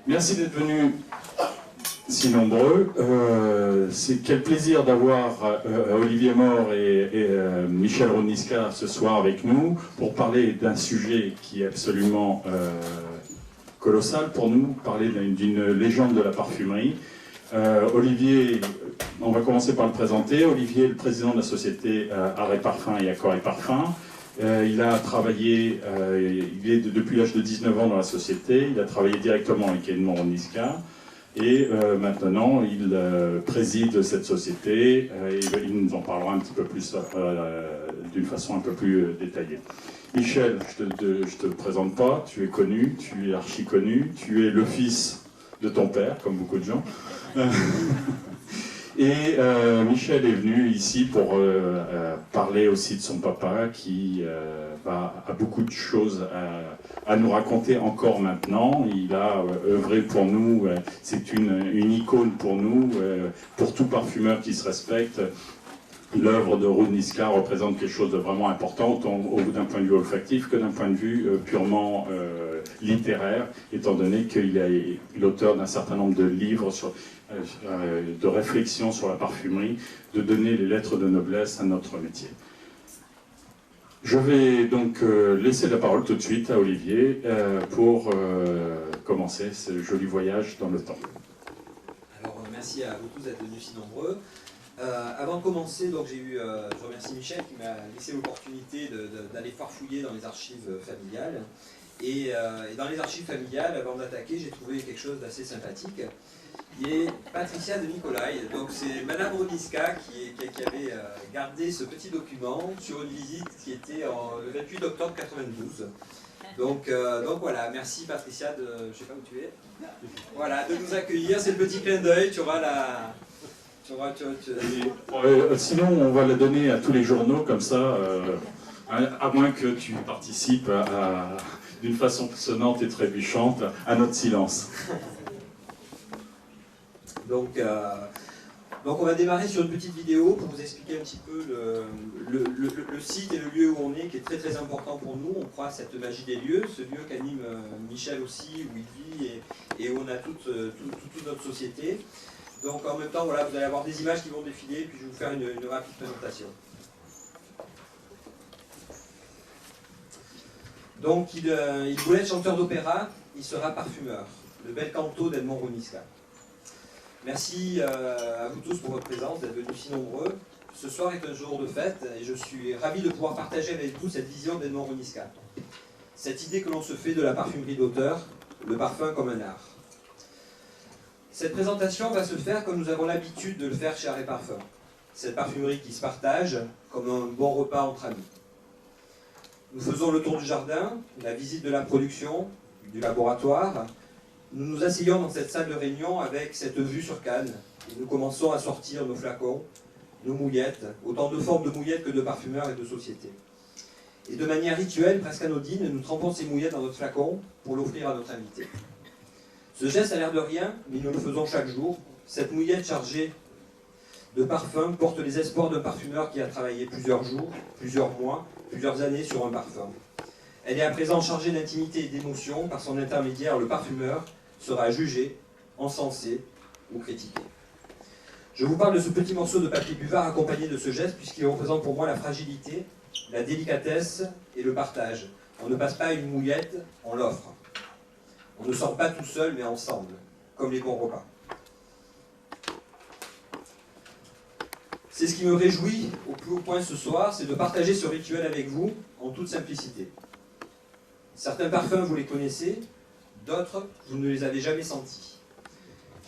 Merci d'être venus si nombreux. C'est quel plaisir d'avoir Olivier Mort et Michel Ronniska ce soir avec nous pour parler d'un sujet qui est absolument colossal pour nous, parler d'une légende de la parfumerie. Olivier, on va commencer par le présenter. Olivier est le président de la société Arrêt Parfum et Accord et Parfum. Il a travaillé, il est depuis l'âge de 19 ans dans la société, il a travaillé directement avec Edmond Ronniska et maintenant il préside cette société et il nous en parlera un petit peu plus d'une façon un peu plus détaillée. Michel, je te présente pas, tu es connu, tu es archi connu, tu es le fils de ton père, comme beaucoup de gens. Et Michel est venu ici pour parler aussi de son papa qui a beaucoup de choses à nous raconter encore maintenant. Il a œuvré pour nous, c'est une icône pour nous, pour tout parfumeur qui se respecte. L'œuvre de Ronniska représente quelque chose de vraiment important, autant d'un point de vue olfactif que d'un point de vue purement littéraire, étant donné qu'il est l'auteur d'un certain nombre de livres de réflexion sur la parfumerie, de donner les lettres de noblesse à notre métier. Je vais donc laisser la parole tout de suite à Olivier pour commencer ce joli voyage dans le temps. Alors merci à vous tous d'être venus si nombreux. Avant de commencer, donc je remercie Michel qui m'a laissé l'opportunité d'aller farfouiller dans les archives familiales. Et dans les archives familiales, avant d'attaquer, j'ai trouvé quelque chose d'assez sympathique. Il est Patricia de Nicolai, donc c'est Madame Ronniska qui avait gardé ce petit document sur une visite qui était le 28 octobre 92. Donc voilà, merci Patricia de, je sais pas où tu es, voilà, de nous accueillir, c'est le petit clin d'œil, tu auras la... Sinon, on va la donner à tous les journaux, comme ça, à moins que tu participes d'une façon sonnante et trébuchante à notre silence. Donc on va démarrer sur une petite vidéo pour vous expliquer un petit peu le site et le lieu où on est, qui est très très important pour nous. On croit à cette magie des lieux, ce lieu qu'anime Michel aussi, où il vit et où on a toute notre société. Donc en même temps, voilà, vous allez avoir des images qui vont défiler, puis je vais vous faire une rapide présentation. Donc il voulait être chanteur d'opéra, il sera parfumeur. Le bel canto d'Edmond Ronniska. Merci à vous tous pour votre présence, d'être venus si nombreux. Ce soir est un jour de fête et je suis ravi de pouvoir partager avec vous cette vision d'Edmond Ronniska. Cette idée que l'on se fait de la parfumerie d'auteur, le parfum comme un art. Cette présentation va se faire comme nous avons l'habitude de le faire chez Arrêt Parfum. Cette parfumerie qui se partage comme un bon repas entre amis. Nous faisons le tour du jardin, la visite de la production, du laboratoire. Nous nous asseyons dans cette salle de réunion avec cette vue sur Cannes et nous commençons à sortir nos flacons, nos mouillettes, autant de formes de mouillettes que de parfumeurs et de sociétés. Et de manière rituelle, presque anodine, nous trempons ces mouillettes dans notre flacon pour l'offrir à notre invité. Ce geste a l'air de rien, mais nous le faisons chaque jour. Cette mouillette chargée de parfum porte les espoirs d'un parfumeur qui a travaillé plusieurs jours, plusieurs mois, plusieurs années sur un parfum. Elle est à présent chargée d'intimité et d'émotion. Par son intermédiaire, le parfumeur sera jugé, encensé ou critiqué. Je vous parle de ce petit morceau de papier buvard accompagné de ce geste puisqu'il représente pour moi la fragilité, la délicatesse et le partage. On ne passe pas une mouillette, on l'offre. On ne sort pas tout seul mais ensemble, comme les bons repas. C'est ce qui me réjouit au plus haut point ce soir, c'est de partager ce rituel avec vous en toute simplicité. Certains parfums, vous les connaissez, d'autres, vous ne les avez jamais sentis.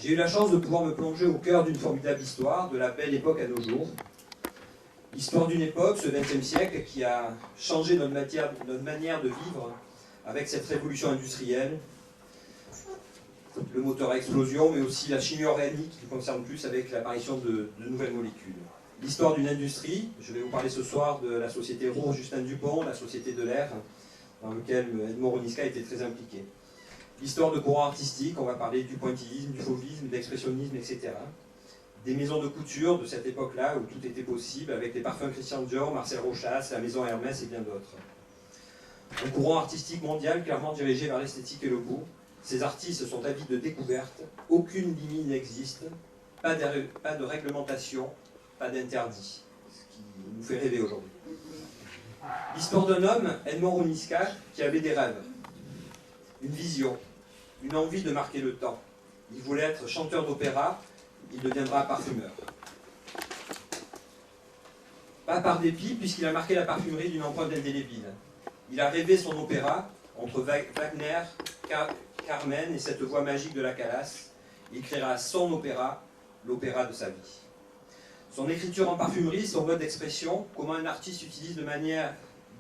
J'ai eu la chance de pouvoir me plonger au cœur d'une formidable histoire, de la belle époque à nos jours. L'histoire d'une époque, ce XXe siècle, qui a changé notre manière de vivre avec cette révolution industrielle, le moteur à explosion, mais aussi la chimie organique qui nous concerne plus avec l'apparition de nouvelles molécules. L'histoire d'une industrie, je vais vous parler ce soir de la société Roux-Justin Dupont, la société de l'air, dans laquelle Edmond Ronniska était très impliqué. L'histoire de courants artistiques, on va parler du pointillisme, du fauvisme, de l'expressionnisme, etc. Des maisons de couture de cette époque-là où tout était possible, avec les parfums Christian Dior, Marcel Rochas, la maison Hermès et bien d'autres. Un courant artistique mondial clairement dirigé vers l'esthétique et le goût, Ces artistes sont avides de découverte, aucune limite n'existe, pas de réglementation, pas d'interdit, ce qui nous fait rêver aujourd'hui. L'histoire d'un homme, Edmond Rouniscat, qui avait des rêves, une vision, une envie de marquer le temps. Il voulait être chanteur d'opéra, il deviendra parfumeur. Pas par dépit, puisqu'il a marqué la parfumerie d'une empreinte indélébile. Il a rêvé son opéra, entre Wagner, Carmen et cette voix magique de la Calas. Il créera son opéra, l'opéra de sa vie. Son écriture en parfumerie, son mode d'expression, comment un artiste utilise des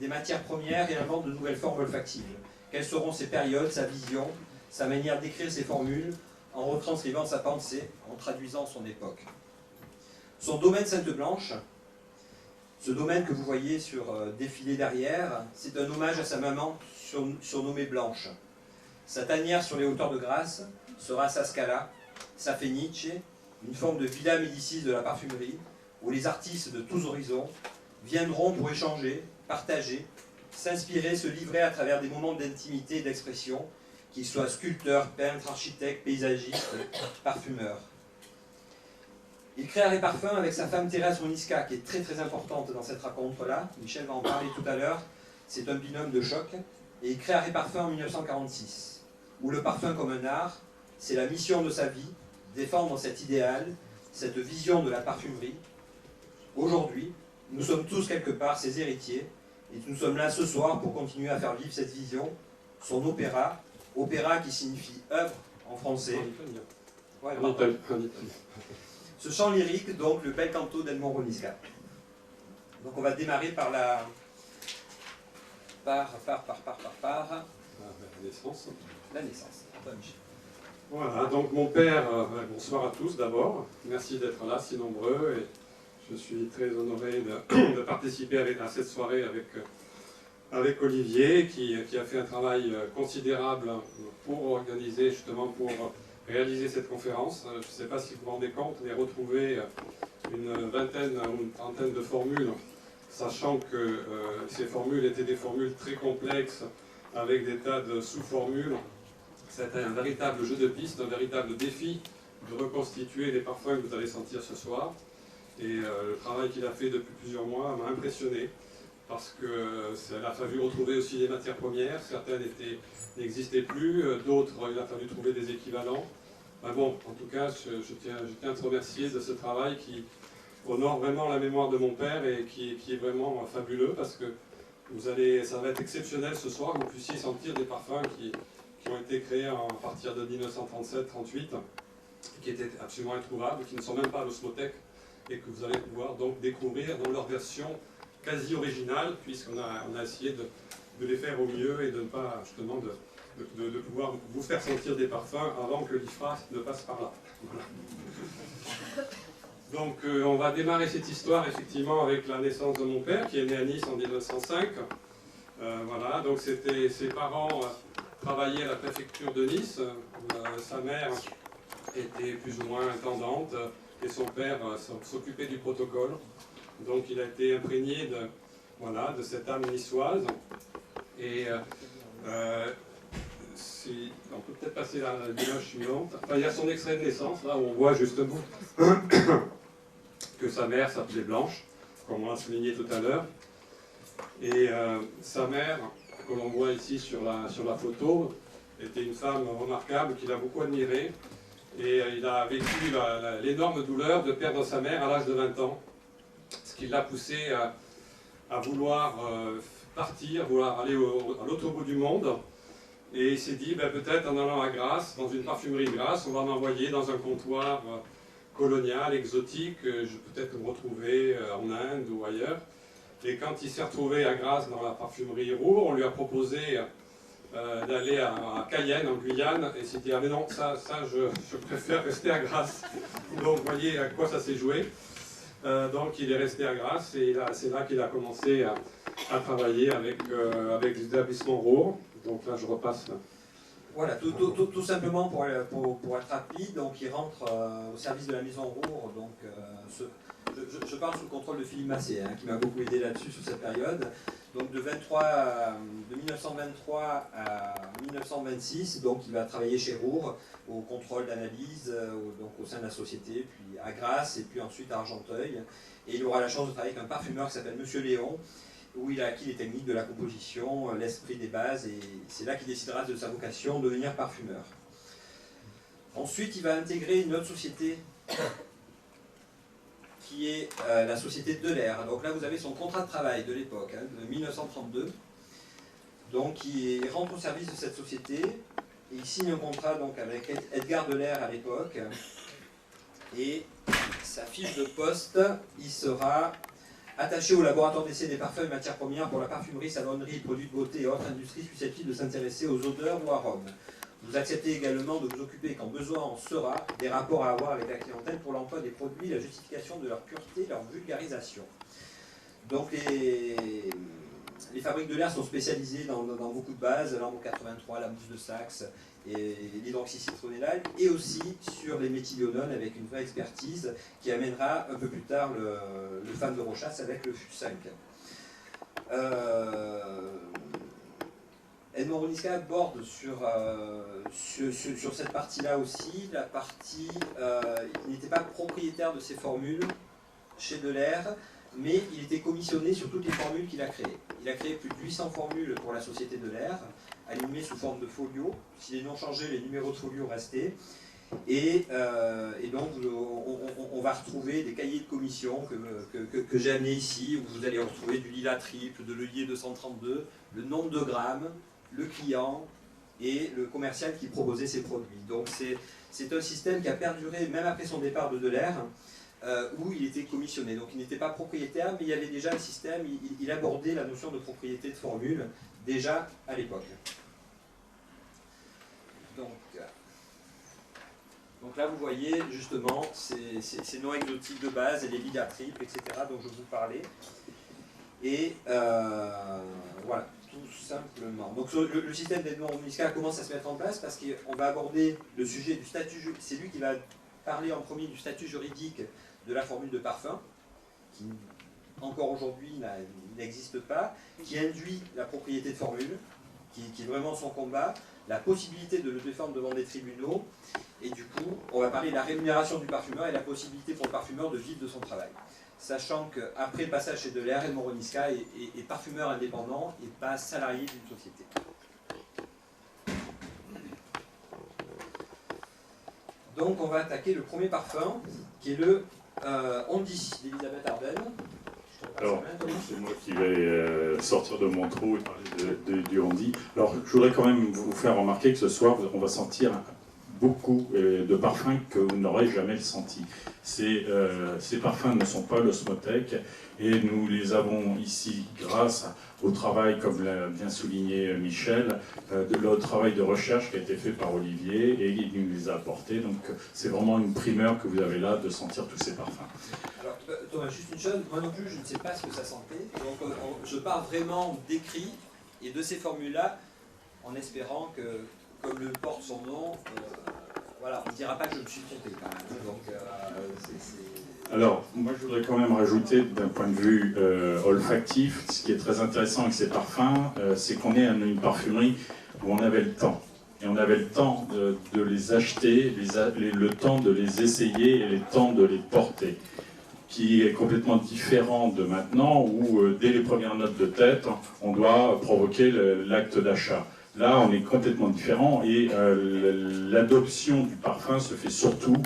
matières premières et invente de nouvelles formes olfactives. Quelles seront ses périodes, sa vision, sa manière d'écrire ses formules, en retranscrivant sa pensée, en traduisant son époque. Son domaine Sainte-Blanche, ce domaine que vous voyez défiler derrière, c'est un hommage à sa maman surnommée Blanche. Sa tanière sur les hauteurs de Grasse sera sa Scala, sa Fenice, une forme de Villa Médicis de la parfumerie, où les artistes de tous horizons viendront pour échanger, partager, s'inspirer, se livrer à travers des moments d'intimité et d'expression, qu'ils soient sculpteurs, peintres, architectes, paysagistes, parfumeurs. Il crée Arrêt Parfum avec sa femme Thérèse Rouniscat, qui est très très importante dans cette rencontre-là. Michel va en parler tout à l'heure. C'est un binôme de choc. Et il crée Arrêt Parfum en 1946, où le parfum comme un art, c'est la mission de sa vie, défendre cet idéal, cette vision de la parfumerie. Aujourd'hui, nous sommes tous quelque part ses héritiers, et nous sommes là ce soir pour continuer à faire vivre cette vision, son opéra, opéra qui signifie œuvre en français. Ouais, ce chant lyrique, donc le bel canto d'Edmond Rouniscat. Donc on va démarrer par la naissance. La naissance. Voilà, donc mon père, bonsoir à tous d'abord. Merci d'être là, si nombreux. Et je suis très honoré de participer à cette soirée avec Olivier, qui a fait un travail considérable pour organiser, justement, pour réaliser cette conférence. Je ne sais pas si vous vous rendez compte, on a retrouvé une vingtaine ou une trentaine de formules, sachant que ces formules étaient des formules très complexes, avec des tas de sous-formules. C'était un véritable jeu de piste, un véritable défi de reconstituer les parfums que vous allez sentir ce soir. Et le travail qu'il a fait depuis plusieurs mois m'a impressionné, parce qu'il a fallu retrouver aussi des matières premières, certaines n'existaient plus, d'autres il a fallu trouver des équivalents. Ben bon, en tout cas, je tiens à te remercier de ce travail qui honore vraiment la mémoire de mon père et qui est vraiment fabuleux, parce que ça va être exceptionnel ce soir que vous puissiez sentir des parfums qui ont été créés à partir de 1937-38, qui étaient absolument introuvables, qui ne sont même pas à l'osmothèque, et que vous allez pouvoir donc découvrir dans leur version quasi originale, puisqu'on a essayé de les faire au mieux et de ne pas, justement, de pouvoir vous faire sentir des parfums avant que l'IFRA ne passe par là. Voilà. Donc on va démarrer cette histoire effectivement avec la naissance de mon père, qui est né à Nice en 1905. Voilà, donc ses parents travaillaient à la préfecture de Nice. Sa mère était plus ou moins intendante et son père s'occupait du protocole. Donc il a été imprégné de cette âme niçoise. Et on peut peut-être passer à l'image suivante. Enfin, il y a son extrait de naissance, là où on voit justement que sa mère s'appelait Blanche, comme on l'a souligné tout à l'heure. Et sa mère, que l'on voit ici sur la photo, était une femme remarquable qu'il a beaucoup admirée. Et il a vécu l'énorme douleur de perdre sa mère à l'âge de 20 ans, ce qui l'a poussé à vouloir partir, vouloir aller à l'autre bout du monde. Et il s'est dit, peut-être en allant à Grasse, dans une parfumerie de Grasse, on va m'envoyer dans un comptoir colonial, exotique, je vais peut-être me retrouver en Inde ou ailleurs. Et quand il s'est retrouvé à Grasse, dans la parfumerie Roux, on lui a proposé d'aller à Cayenne, en Guyane, et il s'est dit, ah mais non, ça je préfère rester à Grasse. Donc vous voyez à quoi ça s'est joué. Donc il est resté à Grasse, et c'est là qu'il a commencé à travailler avec l'établissement Roux. Donc là je repasse Voilà, tout simplement pour être rapide, donc il rentre au service de la Maison Roure. Donc, je parle sous le contrôle de Philippe Massé, hein, qui m'a beaucoup aidé là-dessus sur cette période. Donc de 1923 à 1926, donc il va travailler chez Roure au contrôle d'analyse, donc au sein de la société, puis à Grasse et puis ensuite à Argenteuil. Et il aura la chance de travailler avec un parfumeur qui s'appelle Monsieur Léon, où il a acquis les techniques de la composition, l'esprit des bases, et c'est là qu'il décidera de sa vocation de devenir parfumeur. Ensuite, il va intégrer une autre société qui est la société Delair. Donc là, vous avez son contrat de travail de l'époque, hein, de 1932. Donc, il rentre au service de cette société, et il signe un contrat donc, avec Edgar Delair à l'époque, et sa fiche de poste, il sera attaché au laboratoire d'essai des parfums et matières premières pour la parfumerie, savonnerie, produits de beauté et autres industries susceptibles de s'intéresser aux odeurs ou arômes. Vous acceptez également de vous occuper, quand besoin en sera, des rapports à avoir avec la clientèle pour l'emploi des produits, la justification de leur pureté, leur vulgarisation. Donc les fabriques de l'air sont spécialisées dans beaucoup de bases, l'ambre 83, la mousse de Saxe et l'hydroxycitronellal, et aussi sur les méthylionones avec une vraie expertise qui amènera un peu plus tard le fan de Rochas avec le FU5. Edmond Roniska aborde sur cette partie-là aussi, la partie, il n'était pas propriétaire de ces formules chez Delair, mais il était commissionné sur toutes les formules qu'il a créées. Il a créé plus de 800 formules pour la société Delair, animées sous forme de folio. Si les noms changeaient, les numéros de folio restaient. Et donc, on va retrouver des cahiers de commission que j'ai amenés ici, où vous allez retrouver du lilas triple, de l'œillet 232, le nombre de grammes, le client et le commercial qui proposait ces produits. Donc, c'est un système qui a perduré même après son départ de Delair, où il était commissionné. Donc il n'était pas propriétaire, mais il y avait déjà un système, il abordait la notion de propriété de formule déjà à l'époque. Donc là vous voyez justement ces noms exotiques de base et les lilas triples, etc. dont je vous parlais. Et voilà, tout simplement. Donc le système d'Edmond Roniska commence à se mettre en place parce qu'on va aborder le sujet du statut, c'est lui qui va parler en premier du statut juridique de la formule de parfum, qui encore aujourd'hui n'existe pas, qui induit la propriété de formule, qui est vraiment son combat, la possibilité de le défendre devant des tribunaux, et du coup, on va parler de la rémunération du parfumeur et la possibilité pour le parfumeur de vivre de son travail. Sachant qu'après le passage chez Delair, Edmond Roniska est parfumeur indépendant et pas salarié d'une société. Donc on va attaquer le premier parfum, qui est le Hondy d'Elisabeth Arden. Alors, c'est moi qui vais sortir de mon trou et parler du Hondy. Alors, je voudrais quand même vous faire remarquer que ce soir, on va sentir beaucoup de parfums que vous n'aurez jamais senti. Ces parfums ne sont pas l'osmothèque et nous les avons ici grâce au travail, comme l'a bien souligné Michel, le travail de recherche qui a été fait par Olivier et il nous les a apportés. Donc c'est vraiment une primeur que vous avez là de sentir tous ces parfums. Alors Thomas, juste une chose, moi non plus je ne sais pas ce que ça sentait. Donc je pars vraiment d'écrit et de ces formules-là en espérant que, comme le porte son nom, voilà, on ne dira pas que je me suis trompé quand même. Donc, Alors, moi je voudrais quand même rajouter d'un point de vue olfactif, ce qui est très intéressant avec ces parfums, c'est qu'on est une parfumerie où on avait le temps. Et on avait le temps de les acheter, le temps de les essayer et le temps de les porter, qui est complètement différent de maintenant où dès les premières notes de tête, on doit provoquer l'acte d'achat. Là, on est complètement différent et l'adoption du parfum se fait surtout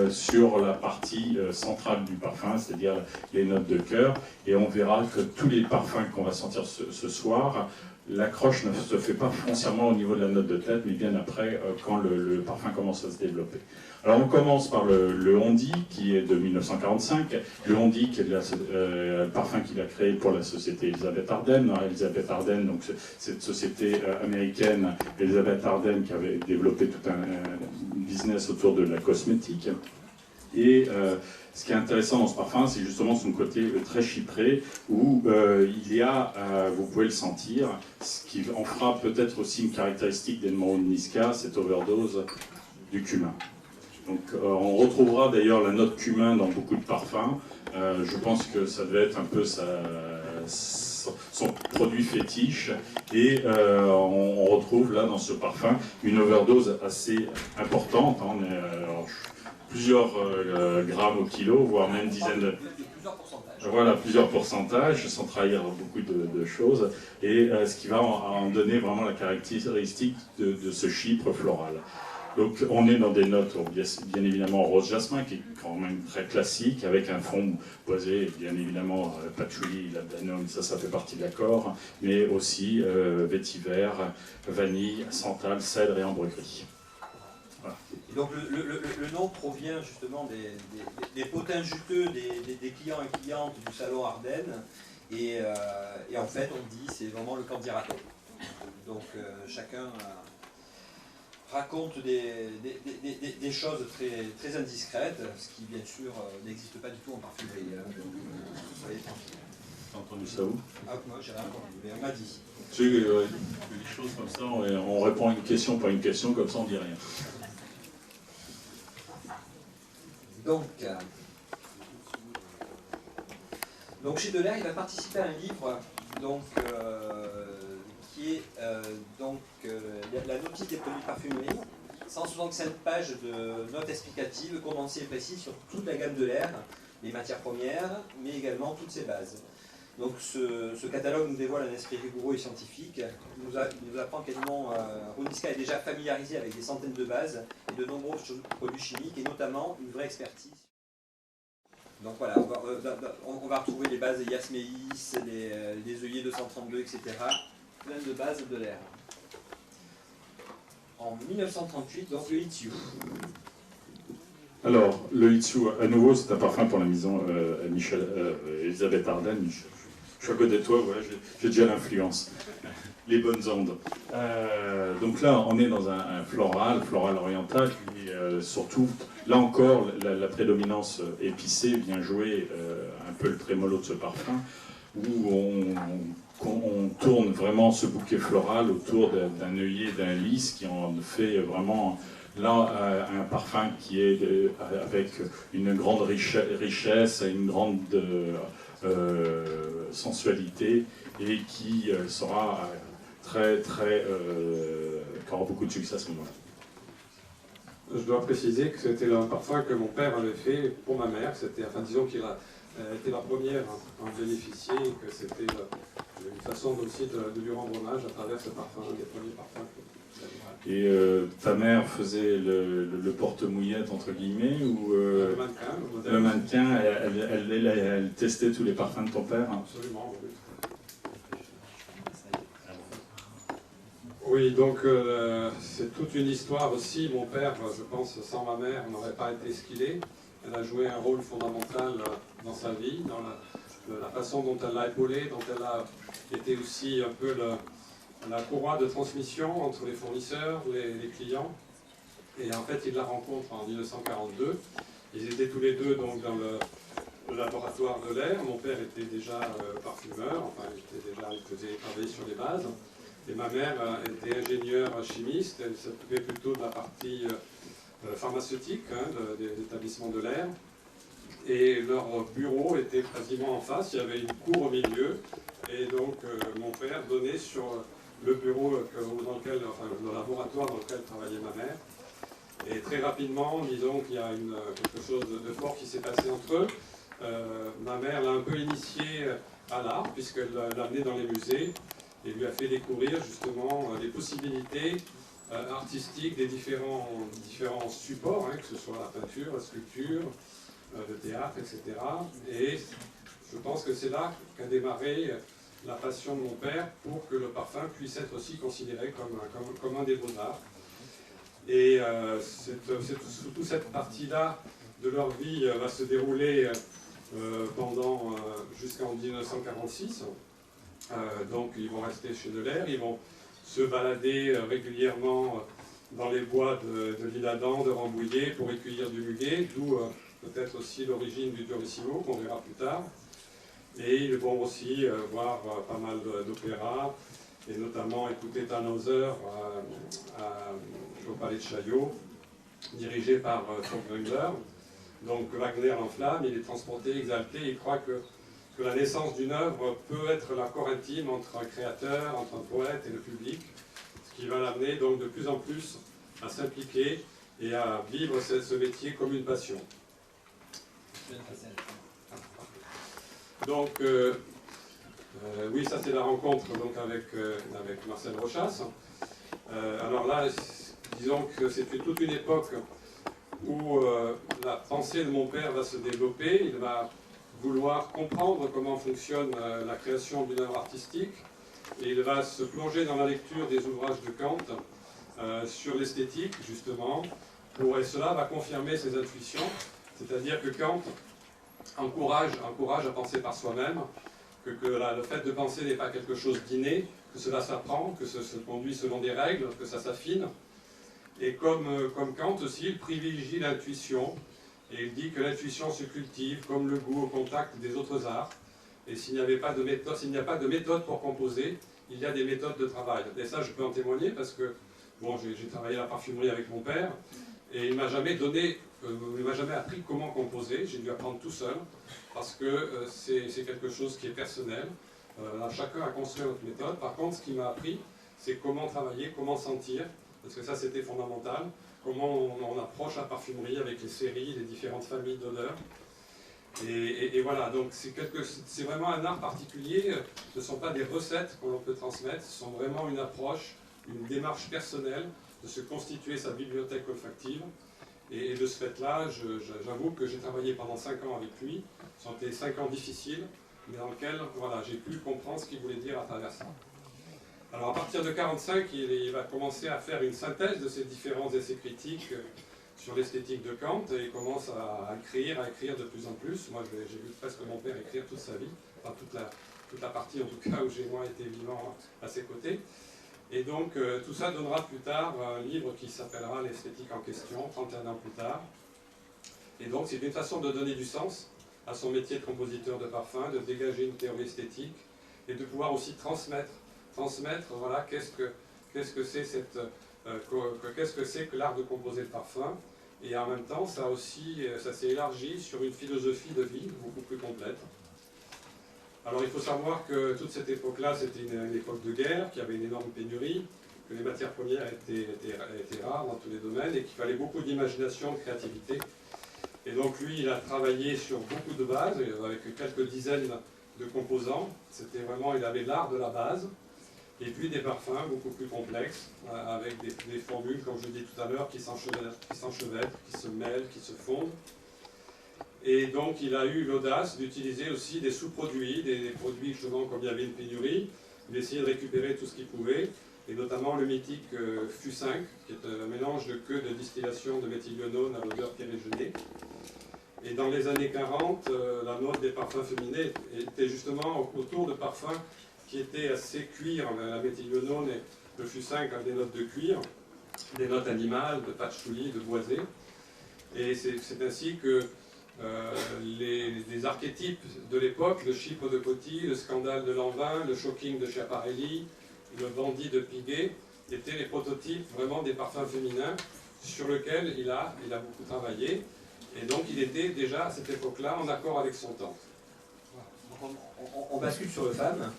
sur la partie centrale du parfum, c'est-à-dire les notes de cœur. Et on verra que tous les parfums qu'on va sentir ce soir, l'accroche ne se fait pas foncièrement au niveau de la note de tête, mais bien après, quand le parfum commence à se développer. Alors on commence par le Hondy, qui est de 1945. Le Hondy, qui est le parfum qu'il a créé pour la société Elisabeth Arden. Elisabeth Arden, donc cette société américaine, Elisabeth Arden, qui avait développé tout un business autour de la cosmétique. Et ce qui est intéressant dans ce parfum, c'est justement son côté très chypré, où il y a, vous pouvez le sentir, ce qui en fera peut-être aussi une caractéristique d'Edmond Niska, cette overdose du cumin. Donc on retrouvera d'ailleurs la note cumin dans beaucoup de parfums. Je pense que ça devait être un peu son produit fétiche. Et on retrouve là dans ce parfum une overdose assez importante. Hein. On est, plusieurs grammes au kilo, voire même dizaines de... Plusieurs pourcentages. Voilà, plusieurs pourcentages, sans trahir beaucoup de choses. Et ce qui va en donner vraiment la caractéristique de ce chypre floral. Donc on est dans des notes, bien évidemment, rose jasmin, qui est quand même très classique, avec un fond boisé, bien évidemment, patchouli, labdanum, ça fait partie de l'accord, mais aussi vétiver, vanille, santal, cèdre et ambre gris. Voilà. Et donc le nom provient justement des potins juteux des clients et clientes du salon Ardennes, et en fait on dit c'est vraiment le candidato. Donc chacun raconte des choses très indiscrètes, ce qui bien sûr n'existe pas du tout en parfumerie. Soyez tranquille. T'as entendu ça où? Ah, moi j'ai rien entendu, mais on m'a dit. Tu sais, des choses comme ça, on répond à une question par une question, comme ça on dit rien. Donc chez Delair, il va participer à un livre qui est la notice des produits de parfumerie, 165 pages de notes explicatives, condensées et précises sur toute la gamme Delair, les matières premières, mais également toutes ses bases. Donc ce catalogue nous dévoile un esprit rigoureux et scientifique. Il nous apprend qu'Edmond Runiska est déjà familiarisé avec des centaines de bases et de nombreux produits chimiques, et notamment une vraie expertise. Donc voilà, on va retrouver les bases de Yasméis, les œillets 232, etc. Plein de bases de l'air. En 1938, donc le Itsu. Alors, le Itsu, à nouveau, c'est un parfum pour la maison Elisabeth Ardennes. Je suis à côté de toi, voilà, j'ai déjà l'influence. Les bonnes ondes. Donc là, on est dans un floral oriental, et surtout, là encore, la prédominance épicée vient jouer un peu le trémolo de ce parfum, où on tourne vraiment ce bouquet floral autour d'un œillet, d'un lys, qui en fait vraiment là un parfum qui est avec une grande richesse, une grande sensualité, et qui sera qui aura beaucoup de succès à ce moment-là. Je dois préciser que c'était un parfum que mon père avait fait pour ma mère. C'était, enfin, disons qu'il a été la première à en bénéficier, et que c'était une façon aussi de lui rendre hommage à travers ce parfum, un des premiers parfums. Et ta mère faisait le porte-mouillette, entre guillemets, ou le mannequin, elle testait tous les parfums de ton père? Absolument, oui. Oui, donc c'est toute une histoire aussi. Mon père, je pense, sans ma mère, n'aurait pas été ce qu'il est. Elle a joué un rôle fondamental dans sa vie, dans la façon dont elle l'a épaulé, dont elle a été aussi un peu la courroie de transmission entre les fournisseurs, les clients. Et en fait, il la rencontre en 1942. Ils étaient tous les deux donc dans le laboratoire de l'air. Mon père était déjà parfumeur, enfin il faisait travailler sur les bases. Et ma mère était ingénieure chimiste, elle s'occupait plutôt de la partie pharmaceutique des établissements de l'air. Et leur bureau était quasiment en face, il y avait une cour au milieu. Et donc mon père donnait sur le bureau le laboratoire dans lequel travaillait ma mère. Et très rapidement, disons qu'il y a quelque chose de fort qui s'est passé entre eux. Ma mère l'a un peu initié à l'art, puisqu'elle l'a amené dans les musées et lui a fait découvrir justement les possibilités artistiques des différents supports, que ce soit la peinture, la sculpture, le théâtre, etc. Et je pense que c'est là qu'a démarré la passion de mon père pour que le parfum puisse être aussi considéré comme un des beaux-arts. Et surtout cette partie-là de leur vie va se dérouler jusqu'en 1946. Donc ils vont rester chez Delair, ils vont se balader régulièrement dans les bois de l'Isle-Adam, de Rambouillet, pour recueillir du muguet, d'où peut-être aussi l'origine du Durissimo, qu'on verra plus tard. Et ils vont aussi voir pas mal d'opéras, et notamment écouter Tannhäuser au Palais de Chaillot, dirigé par Furtwängler. Donc Wagner l'enflamme, il est transporté, exalté, il croit que la naissance d'une œuvre peut être l'accord intime entre un créateur, entre un poète et le public, ce qui va l'amener donc de plus en plus à s'impliquer et à vivre ce métier comme une passion. Donc, oui, ça c'est la rencontre donc, avec Marcel Rochas. Alors là, disons que c'était toute une époque où la pensée de mon père va se développer. Il va vouloir comprendre comment fonctionne la création d'une œuvre artistique. Et il va se plonger dans la lecture des ouvrages de Kant sur l'esthétique, justement, et cela va confirmer ses intuitions. C'est-à-dire que Kant encourage à penser par soi-même, que le fait de penser n'est pas quelque chose d'inné, que cela s'apprend, que ce se conduit selon des règles, que ça s'affine. Et comme Kant aussi, il privilégie l'intuition, et il dit que l'intuition se cultive comme le goût au contact des autres arts. Et s'il n'y a pas de méthode pour composer, il y a des méthodes de travail. Et ça, je peux en témoigner parce que bon, j'ai travaillé à la parfumerie avec mon père, et il ne m'a jamais appris comment composer. J'ai dû apprendre tout seul, parce que c'est quelque chose qui est personnel. Chacun a construit notre méthode. Par contre, ce qu'il m'a appris, c'est comment travailler, comment sentir, parce que ça c'était fondamental, comment on approche la parfumerie avec les séries, les différentes familles d'odeurs. Et voilà, donc c'est vraiment un art particulier. Ce ne sont pas des recettes que l'on peut transmettre, ce sont vraiment une approche, une démarche personnelle de se constituer sa bibliothèque olfactive. Et de ce fait-là, j'avoue que j'ai travaillé pendant 5 ans avec lui. Ce sont été 5 ans difficiles, mais dans lesquels voilà, j'ai pu comprendre ce qu'il voulait dire à travers ça. Alors à partir de 1945, il va commencer à faire une synthèse de ces différents essais critiques sur l'esthétique de Kant, et il commence à écrire de plus en plus. Moi, j'ai vu presque mon père écrire toute sa vie, enfin toute la partie en tout cas où j'ai moi été vivant à ses côtés. Et donc tout ça donnera plus tard un livre qui s'appellera L'esthétique en question, 31 ans plus tard. Et donc c'est une façon de donner du sens à son métier de compositeur de parfum, de dégager une théorie esthétique et de pouvoir aussi transmettre voilà, qu'est-ce que c'est que l'art de composer le parfum. Et en même temps, ça s'est élargi sur une philosophie de vie beaucoup plus complète. Alors il faut savoir que toute cette époque-là, c'était une époque de guerre, qu'il y avait une énorme pénurie, que les matières premières étaient rares dans tous les domaines et qu'il fallait beaucoup d'imagination, de créativité. Et donc lui, il a travaillé sur beaucoup de bases, avec quelques dizaines de composants. C'était vraiment, il avait l'art de la base. Et puis des parfums beaucoup plus complexes, avec des formules, comme je dis tout à l'heure, qui s'enchevêtrent, qui se mêlent, qui se fondent. Et donc il a eu l'audace d'utiliser aussi des sous-produits, des produits justement comme il y avait une pénurie, d'essayer de récupérer tout ce qu'il pouvait, et notamment le mythique Fu5, qui est un mélange de queue de distillation de méthylionone à l'odeur pyrégenée. Et dans les années 40, la mode des parfums féminins était justement autour de parfums qui étaient assez cuir, la méthylionone et le Fu5 a des notes de cuir, des notes animales, de patchouli, de boisé. Et c'est ainsi que les archétypes de l'époque, le chypre de Coty, le scandale de Lanvin, le shocking de Schiaparelli, le bandit de Piguet, étaient les prototypes vraiment des parfums féminins sur lesquels il a beaucoup travaillé. Et donc il était déjà à cette époque-là en accord avec son temps. On bascule sur le femme.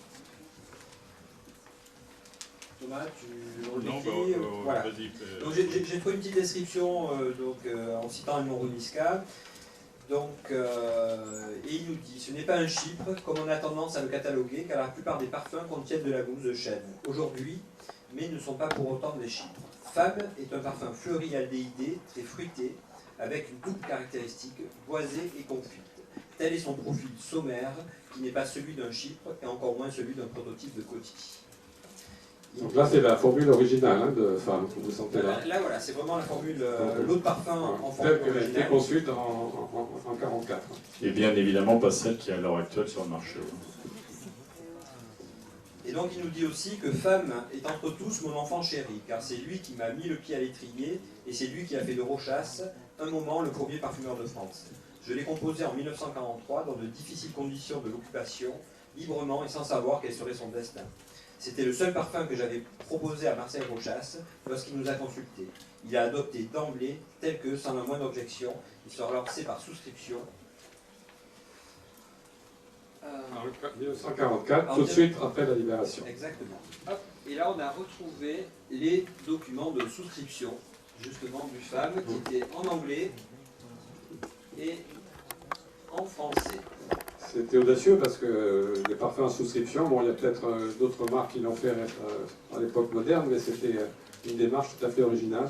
Thomas, tu le décris, voilà. Donc j'ai trouvé une petite description en citant Edmond Ronisca. Et il nous dit, ce n'est pas un chypre, comme on a tendance à le cataloguer, car la plupart des parfums contiennent de la gousse de chêne, aujourd'hui, mais ne sont pas pour autant des chypres. Femme est un parfum fleuri aldéhydé, très fruité, avec une double caractéristique, boisée et confite. Tel est son profil sommaire, qui n'est pas celui d'un chypre, et encore moins celui d'un prototype de Coty. Donc là, c'est la formule originale de Femme que vous sentez là. Là, voilà, c'est vraiment la formule, l'eau de parfum en formule telle qu'elle a été construite en 1944. Et bien évidemment pas celle qui est à l'heure actuelle sur le marché. Et donc il nous dit aussi que Femme est entre tous mon enfant chéri, car c'est lui qui m'a mis le pied à l'étrier, et c'est lui qui a fait de Rochas, un moment, le premier parfumeur de France. Je l'ai composé en 1943 dans de difficiles conditions de l'occupation, librement et sans savoir quel serait son destin. C'était le seul parfum que j'avais proposé à Marcel Rochas lorsqu'il nous a consultés. Il a adopté d'emblée, tel que, sans la moindre objection, il sera lancé par souscription. En 1944, tout de suite après la libération. Exactement. Hop. Et là, on a retrouvé les documents de souscription, justement, du FAM, qui étaient en anglais et en français. C'était audacieux parce que les parfums en souscription, bon, il y a peut-être d'autres marques qui l'ont fait à l'époque moderne, mais c'était une démarche tout à fait originale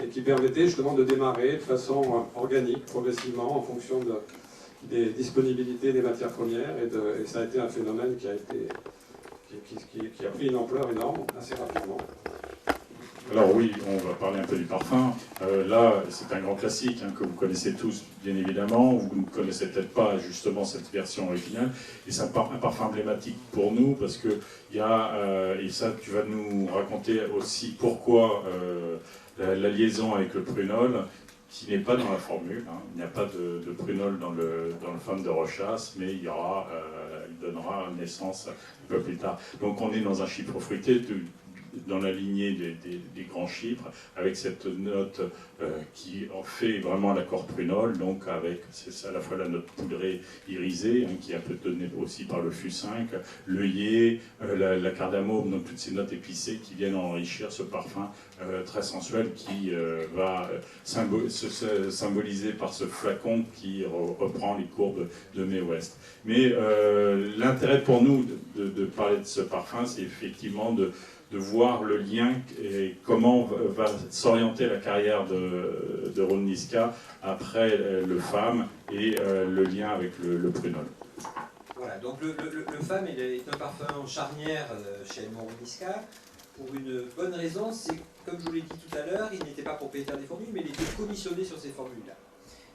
et qui permettait justement de démarrer de façon organique, progressivement, en fonction des disponibilités des matières premières, et ça a été un phénomène qui a pris une ampleur énorme assez rapidement. Alors oui, on va parler un peu du parfum. Là, c'est un grand classique que vous connaissez tous, bien évidemment. Vous ne connaissez peut-être pas justement cette version originale. Et c'est un parfum emblématique pour nous parce que il y a, et ça tu vas nous raconter aussi pourquoi la liaison avec le prunol, qui n'est pas dans la formule. Il n'y a pas de prunol dans le FAM de Rochas, mais il donnera naissance un peu plus tard. Donc on est dans un chypre fruité, dans la lignée des grands chypres, avec cette note qui en fait vraiment l'accord prunol, donc avec c'est à la fois la note poudrée irisée, qui est un peu donnée aussi par le Fus5, l'œillet, la cardamome, donc toutes ces notes épicées qui viennent enrichir ce parfum très sensuel qui va se symboliser par ce flacon qui reprend les courbes de Mae West. Mais l'intérêt pour nous de parler de ce parfum, c'est effectivement de voir le lien et comment va s'orienter la carrière de Ron-Niska après le FAM et le lien avec le prunol. Voilà, donc le FAM est un parfum charnière chez Edmond Ron-Niska pour une bonne raison, c'est comme je vous l'ai dit tout à l'heure, il n'était pas propriétaire des formules, mais il était commissionné sur ces formules-là.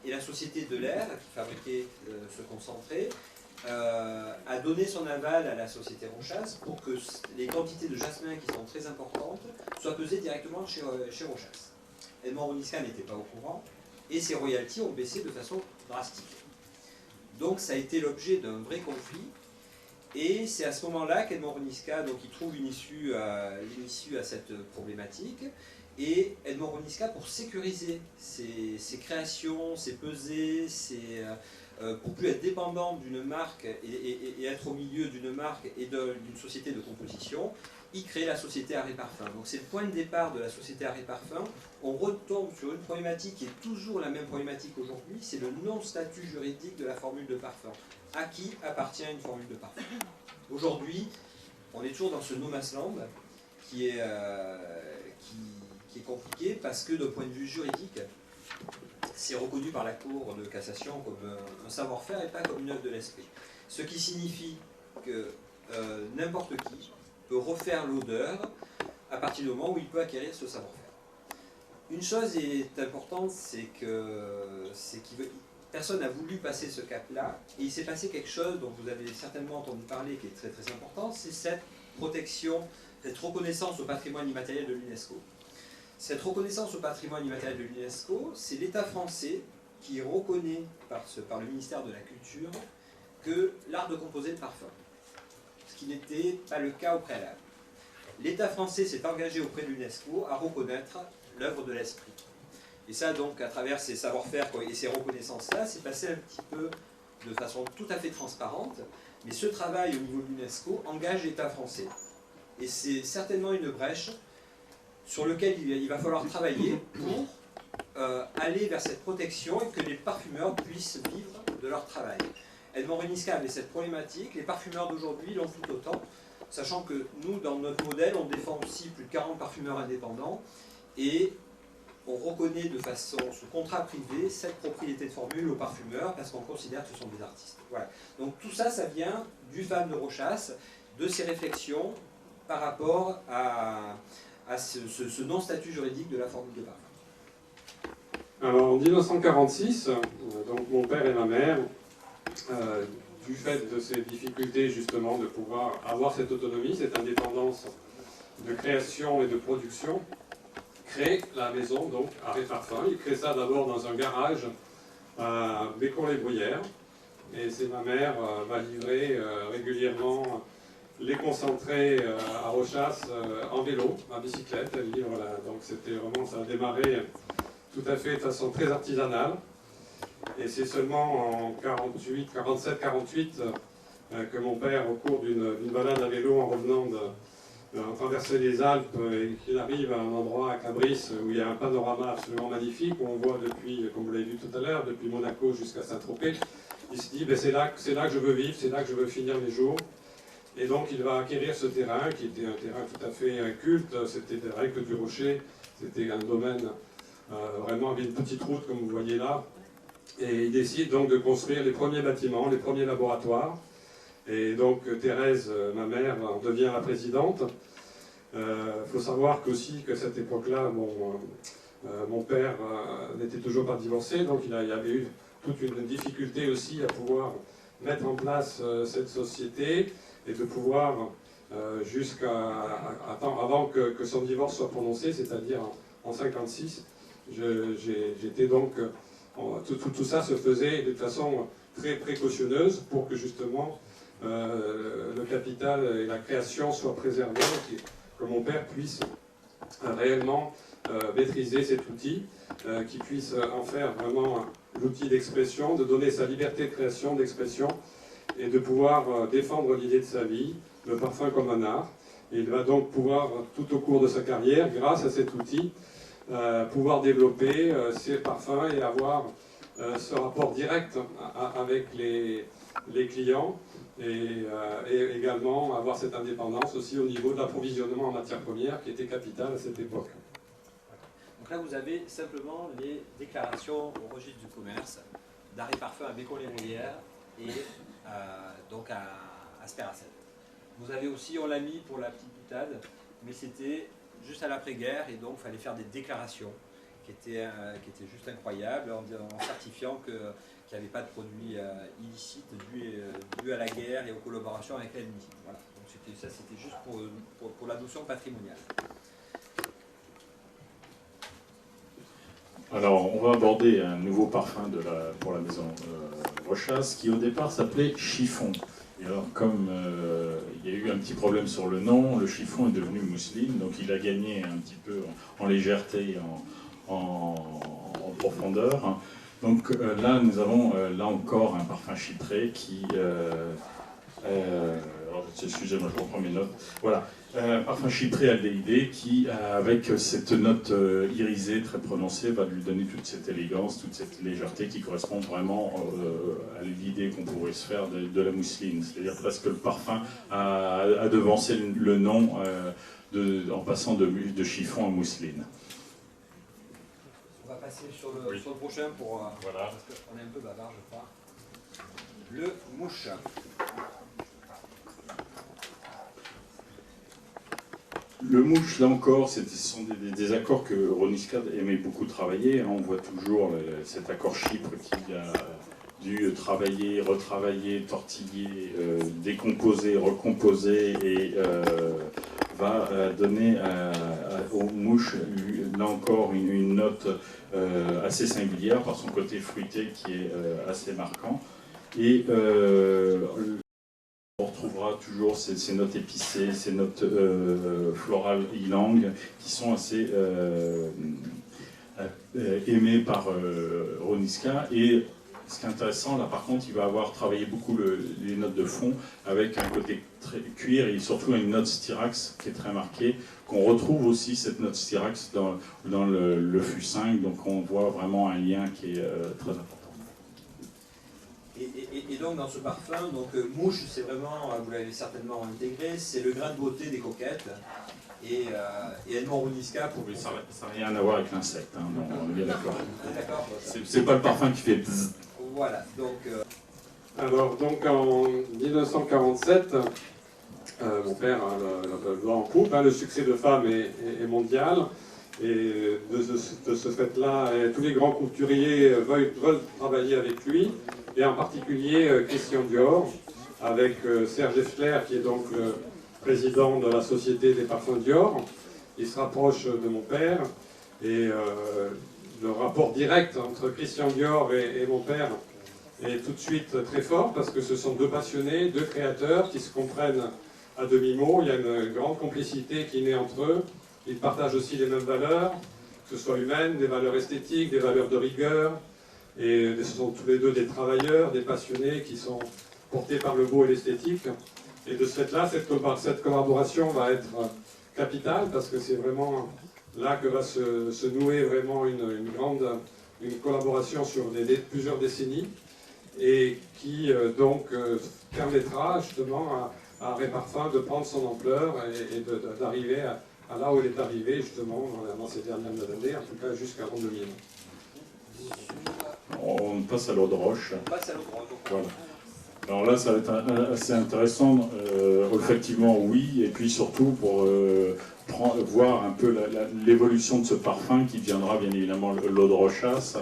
Et la société de l'air, qui fabriquait ce concentré, a donné son aval à la société Rochas pour que les quantités de jasmin qui sont très importantes soient pesées directement chez Rochas. Edmond Ron-Niska n'était pas au courant et ses royalties ont baissé de façon drastique. Donc ça a été l'objet d'un vrai conflit et c'est à ce moment-là qu'Edmond Ron-Niska il trouve une issue à cette problématique. Et Edmond Ron-Niska, pour sécuriser ses créations, ses pesées, pour plus être dépendant d'une marque et être au milieu d'une marque et d'une société de composition, il crée la société Art et Parfum. Donc c'est le point de départ de la société Art et Parfum. On retombe sur une problématique qui est toujours la même problématique aujourd'hui, c'est le non-statut juridique de la formule de parfum. À qui appartient une formule de parfum? Aujourd'hui, on est toujours dans ce no man's land qui est compliqué parce que d'un point de vue juridique, c'est reconnu par la Cour de cassation comme un savoir-faire et pas comme une œuvre de l'esprit. Ce qui signifie que n'importe qui peut refaire l'odeur à partir du moment où il peut acquérir ce savoir-faire. Une chose est importante, c'est que personne n'a voulu passer ce cap-là, et il s'est passé quelque chose dont vous avez certainement entendu parler, qui est très très important, c'est cette protection, cette reconnaissance au patrimoine immatériel de l'UNESCO. Cette reconnaissance au patrimoine immatériel de l'UNESCO, c'est l'État français qui reconnaît par le ministère de la Culture que l'art de composer le parfum, ce qui n'était pas le cas au préalable. L'État français s'est engagé auprès de l'UNESCO à reconnaître l'œuvre de l'esprit. Et ça, donc, à travers ces savoir-faire et ces reconnaissances-là, c'est passé un petit peu de façon tout à fait transparente, mais ce travail au niveau de l'UNESCO engage l'État français. Et c'est certainement une brèche sur lequel il va falloir travailler pour aller vers cette protection et que les parfumeurs puissent vivre de leur travail. Edmond Ron-Niska avait cette problématique, les parfumeurs d'aujourd'hui l'ont tout autant, sachant que nous, dans notre modèle, on défend aussi plus de 40 parfumeurs indépendants et on reconnaît de façon, sous contrat privé, cette propriété de formule aux parfumeurs parce qu'on considère que ce sont des artistes. Voilà. Donc tout ça, ça vient du FAM de Rochas, de ses réflexions par rapport à ce non-statut juridique de la formule de parfum. Alors en 1946, donc mon père et ma mère, du fait de ces difficultés justement de pouvoir avoir cette autonomie, cette indépendance de création et de production, créent la maison donc Art et Parfum. Ils créent ça d'abord dans un garage à Bécon-les-Bruyères. Et c'est ma mère m'a livré régulièrement les concentrés à Rochas en vélo, en bicyclette. Elle livre là. Donc c'était vraiment, ça a démarré tout à fait de façon très artisanale. Et c'est seulement en 47-48 que mon père, au cours d'une balade à vélo en revenant en traversant les Alpes, et qu'il arrive à un endroit à Cabris où il y a un panorama absolument magnifique, où on voit depuis, comme vous l'avez vu tout à l'heure, depuis Monaco jusqu'à Saint-Tropez. Il se dit, ben, c'est là que je veux vivre, c'est là que je veux finir mes jours. Et donc il va acquérir ce terrain, qui était un terrain tout à fait culte, c'était rien que du rocher, c'était un domaine vraiment avec une petite route comme vous voyez là. Et il décide donc de construire les premiers bâtiments, les premiers laboratoires. Et donc Thérèse, ma mère, en devient la présidente. Il faut savoir qu'aussi qu'à cette époque-là, mon père n'était toujours pas divorcé, donc il y avait eu toute une difficulté aussi à pouvoir mettre en place cette société et de pouvoir, avant que son divorce soit prononcé, c'est-à-dire en 1956, j'étais donc... Tout ça se faisait de façon très précautionneuse pour que justement le capital et la création soient préservés, que mon père puisse réellement maîtriser cet outil, qu'il puisse en faire vraiment l'outil d'expression, de donner sa liberté de création, d'expression, et de pouvoir défendre l'idée de sa vie, le parfum comme un art. Et il va donc pouvoir, tout au cours de sa carrière, grâce à cet outil, pouvoir développer ses parfums et avoir ce rapport direct avec les clients et également avoir cette indépendance aussi au niveau de l'approvisionnement en matières premières qui était capital à cette époque. Donc là vous avez simplement les déclarations au registre du commerce d'Arrêt Parfum à Bécon-les-Bruyères et donc à Speracet. Vous avez aussi, on l'a mis pour la petite boutade, mais c'était juste à l'après-guerre, et donc il fallait faire des déclarations qui étaient juste incroyables, en certifiant qu'il n'y avait pas de produits illicites dus à la guerre et aux collaborations avec l'ennemi. Voilà. Donc ça c'était juste pour la notion patrimoniale. Alors, on va aborder un nouveau parfum pour la maison Rochas, qui au départ s'appelait Chiffon. Et alors, comme il y a eu un petit problème sur le nom, le chiffon est devenu mousseline, donc il a gagné un petit peu en légèreté, en profondeur. Donc là, nous avons là encore un parfum chypré qui... excusez-moi, je reprends mes notes. Voilà, un parfum chypré aldéhydé qui, avec cette note irisée très prononcée, va lui donner toute cette élégance, toute cette légèreté qui correspond vraiment à l'idée qu'on pourrait se faire de la mousseline. C'est-à-dire presque le parfum a devancé le nom en passant de chiffon à mousseline. On va passer sur le prochain voilà. Parce qu'on est un peu bavard, je crois. Le mouche. Le mouche, là encore, ce sont des accords que Roniska aimait beaucoup travailler. On voit toujours cet accord chypre qui a dû travailler, retravailler, tortiller, décomposer, recomposer et va donner au mouche, là encore, une note assez singulière par son côté fruité qui est assez marquant. Et on retrouvera toujours ces notes épicées, ces notes florales ylang qui sont assez aimées par Roniska. Et ce qui est intéressant, là par contre, il va avoir travaillé beaucoup les notes de fond avec un côté très cuir et surtout une note styrax qui est très marquée, qu'on retrouve aussi cette note styrax dans le fût 5, donc on voit vraiment un lien qui est très important. Et donc dans ce parfum, mouche, c'est vraiment, vous l'avez certainement intégré, c'est le grain de beauté des coquettes. Et Edmond Roniska pour... Oui, ça n'a rien à voir avec l'insecte, hein, on est bien d'accord. D'accord. C'est pas le parfum qui fait bzzz. Voilà, donc... Alors, donc en 1947, mon père a le vent en poupe, le succès de Femme est mondial. Et de ce fait-là, tous les grands couturiers veulent travailler avec lui, et en particulier Christian Dior, avec Serge Effler, qui est donc le président de la Société des parfums Dior. Il se rapproche de mon père, et le rapport direct entre Christian Dior et mon père est tout de suite très fort, parce que ce sont deux passionnés, deux créateurs qui se comprennent à demi-mot. Il y a une grande complicité qui naît entre eux. Ils partagent aussi les mêmes valeurs, que ce soit humaines, des valeurs esthétiques, des valeurs de rigueur. Et ce sont tous les deux des travailleurs, des passionnés qui sont portés par le beau et l'esthétique. Et de ce fait-là, cette collaboration va être capitale, parce que c'est vraiment là que va se nouer vraiment une collaboration sur plusieurs décennies, et qui permettra justement à Réparfum de prendre son ampleur et d'arriver à là où elle est arrivée justement dans ces dernières années, en tout cas jusqu'avant 2000. On passe à l'eau de roche. On passe à l'eau de roche. Voilà. Alors là, ça va être assez intéressant, effectivement, oui, et puis surtout pour voir un peu l'évolution de ce parfum qui deviendra bien évidemment l'eau de rochasse.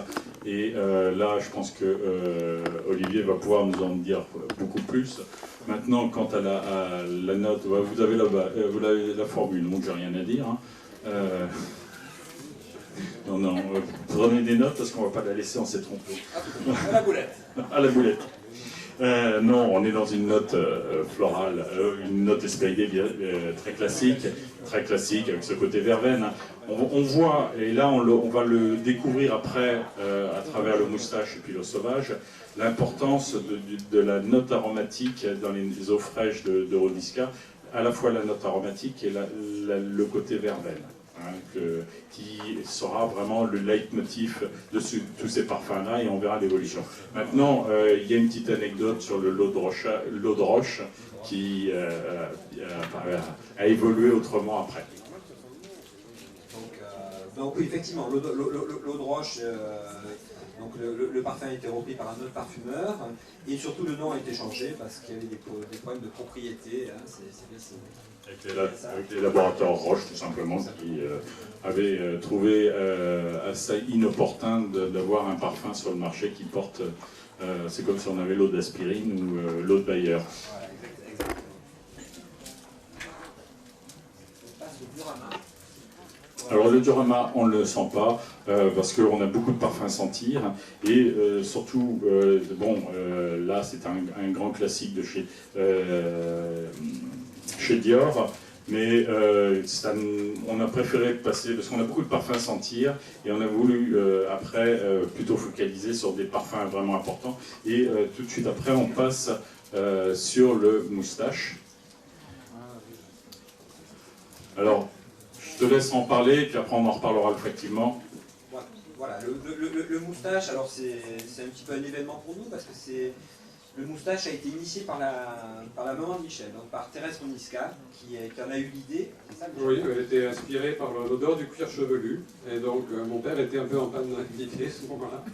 Et là, je pense que Olivier va pouvoir nous en dire beaucoup plus. Maintenant, quant à la note, vous avez la formule, donc j'ai rien à dire. Hein. Non, prenez des notes parce qu'on ne va pas la laisser en s'est trompé. À la boulette. À la boulette. Non, on est dans une note florale, une note escalée très classique avec ce côté verveine. On voit, et là on va le découvrir après à travers le moustache et puis l'eau sauvage, l'importance de la note aromatique dans les eaux fraîches de Rhonisca, à la fois la note aromatique et le côté verveine. Hein, qui sera vraiment le leitmotiv de tous ces parfums-là, et on verra l'évolution. Maintenant, il y a une petite anecdote sur l'eau de roche qui a évolué autrement après. Donc oui, effectivement, l'eau de roche, donc le parfum a été repris par un autre parfumeur, et surtout le nom a été changé parce qu'il y avait des problèmes de propriété. Hein, avec les laboratoires Roche, tout simplement, qui avaient trouvé assez inopportun d'avoir un parfum sur le marché qui porte, c'est comme si on avait l'eau d'aspirine ou l'eau de Bayer. Voilà, exactement. On passe au Durama. Alors le Durama, on ne le sent pas, parce qu'on a beaucoup de parfums à sentir, et surtout, là c'est un grand classique de chez Dior, mais on a préféré passer, parce qu'on a beaucoup de parfums à sentir, et on a voulu après plutôt focaliser sur des parfums vraiment importants, et tout de suite après on passe sur le moustache. Alors, je te laisse en parler, puis après on en reparlera effectivement. Voilà, le moustache, alors c'est un petit peu un événement pour nous, parce que le moustache a été initié par la maman de Michel, donc par Thérèse Rhonisca, qui en a eu l'idée. Oui, elle était inspirée par l'odeur du cuir chevelu, et donc mon père était un peu en panne d'idée à ce moment-là,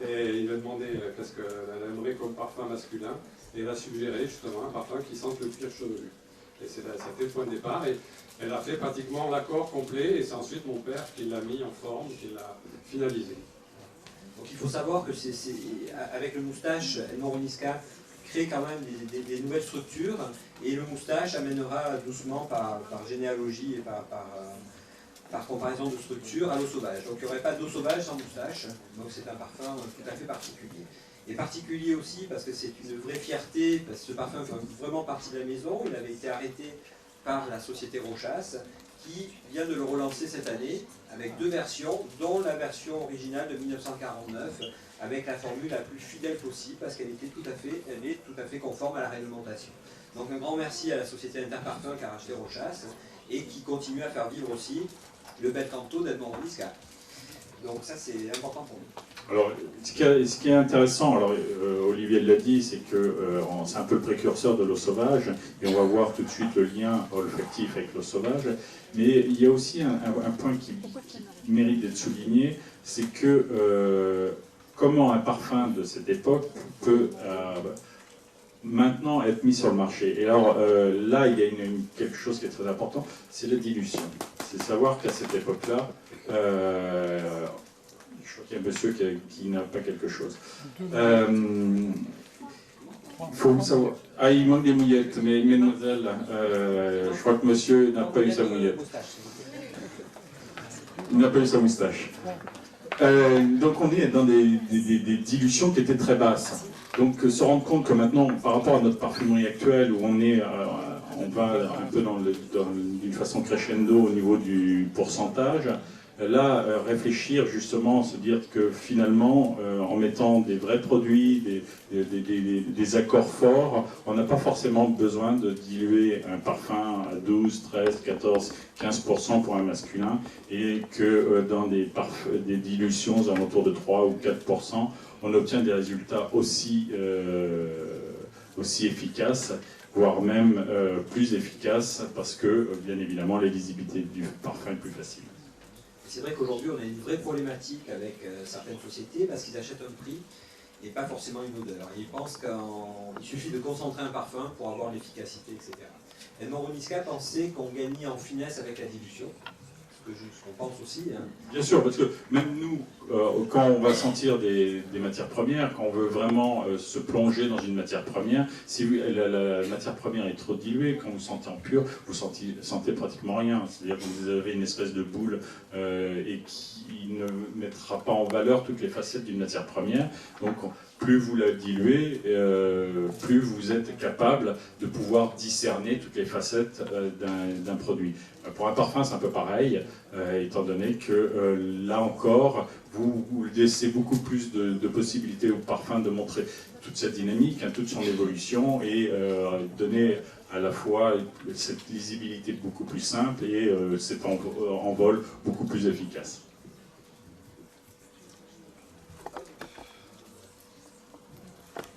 et il a demandé qu'est-ce qu'elle aimerait comme parfum masculin, et elle a suggéré justement un parfum qui sente le cuir chevelu. Et ça fait le point de départ, et elle a fait pratiquement l'accord complet, et c'est ensuite mon père qui l'a mis en forme, qui l'a finalisé. Donc il faut savoir que avec le moustache, Edmond Rhonisca crée quand même des nouvelles structures, et le moustache amènera doucement par généalogie et par comparaison de structure à l'eau sauvage. Donc il n'y aurait pas d'eau sauvage sans moustache, donc c'est un parfum tout à fait particulier. Et particulier aussi parce que c'est une vraie fierté, parce que ce parfum fait vraiment partie de la maison. Il avait été arrêté par la société Rochas, qui vient de le relancer cette année avec deux versions, dont la version originale de 1949, avec la formule la plus fidèle possible, parce qu'elle est tout à fait conforme à la réglementation. Donc un grand merci à la société Interparfum qui a racheté Rochas, et qui continue à faire vivre aussi le bel canto d'Edmond Rhonisca. Donc ça c'est important pour nous. Alors, ce qui est intéressant, alors Olivier l'a dit, c'est que c'est un peu le précurseur de l'eau sauvage, et on va voir tout de suite le lien olfactif avec l'eau sauvage. Mais il y a aussi un point qui mérite d'être souligné, c'est que comment un parfum de cette époque peut maintenant être mis sur le marché. Et alors là, il y a quelque chose qui est très important, c'est la dilution. C'est savoir qu'à cette époque-là, je crois qu'il y a un monsieur qui n'a pas quelque chose. Il faut savoir. Ah, il manque des mouillettes, mais mesdemoiselles, je crois que monsieur n'a pas eu sa mouillette. Il n'a pas eu sa moustache. Donc on est dans des dilutions qui étaient très basses. Donc se rendre compte que maintenant, par rapport à notre parfumerie actuelle, où on va un peu d'une façon crescendo au niveau du pourcentage, là, réfléchir justement, se dire que finalement, en mettant des vrais produits, des accords forts, on n'a pas forcément besoin de diluer un parfum à 12, 13, 14, 15% pour un masculin, et que dans des dilutions aux alentours de 3 ou 4%, on obtient des résultats aussi efficaces, voire même plus efficaces, parce que, bien évidemment, la lisibilité du parfum est plus facile. C'est vrai qu'aujourd'hui, on a une vraie problématique avec certaines sociétés parce qu'ils achètent un prix et pas forcément une odeur. Ils pensent qu'il suffit de concentrer un parfum pour avoir l'efficacité, etc. Edmond Ronisca pensait qu'on gagnait en finesse avec la dilution, ce qu'on pense aussi. Hein. Bien sûr, parce que même nous, quand on va sentir des matières premières, quand on veut vraiment se plonger dans une matière première, si la matière première est trop diluée, quand vous sentez en pur, vous sentez pratiquement rien. C'est-à-dire que vous avez une espèce de boule et qui ne mettra pas en valeur toutes les facettes d'une matière première. Donc plus vous la diluez, plus vous êtes capable de pouvoir discerner toutes les facettes d'un produit. Pour un parfum, c'est un peu pareil, étant donné que là encore, vous laissez beaucoup plus de possibilités au parfum de montrer toute cette dynamique, hein, toute son évolution, et donner à la fois cette lisibilité beaucoup plus simple et cet envol beaucoup plus efficace.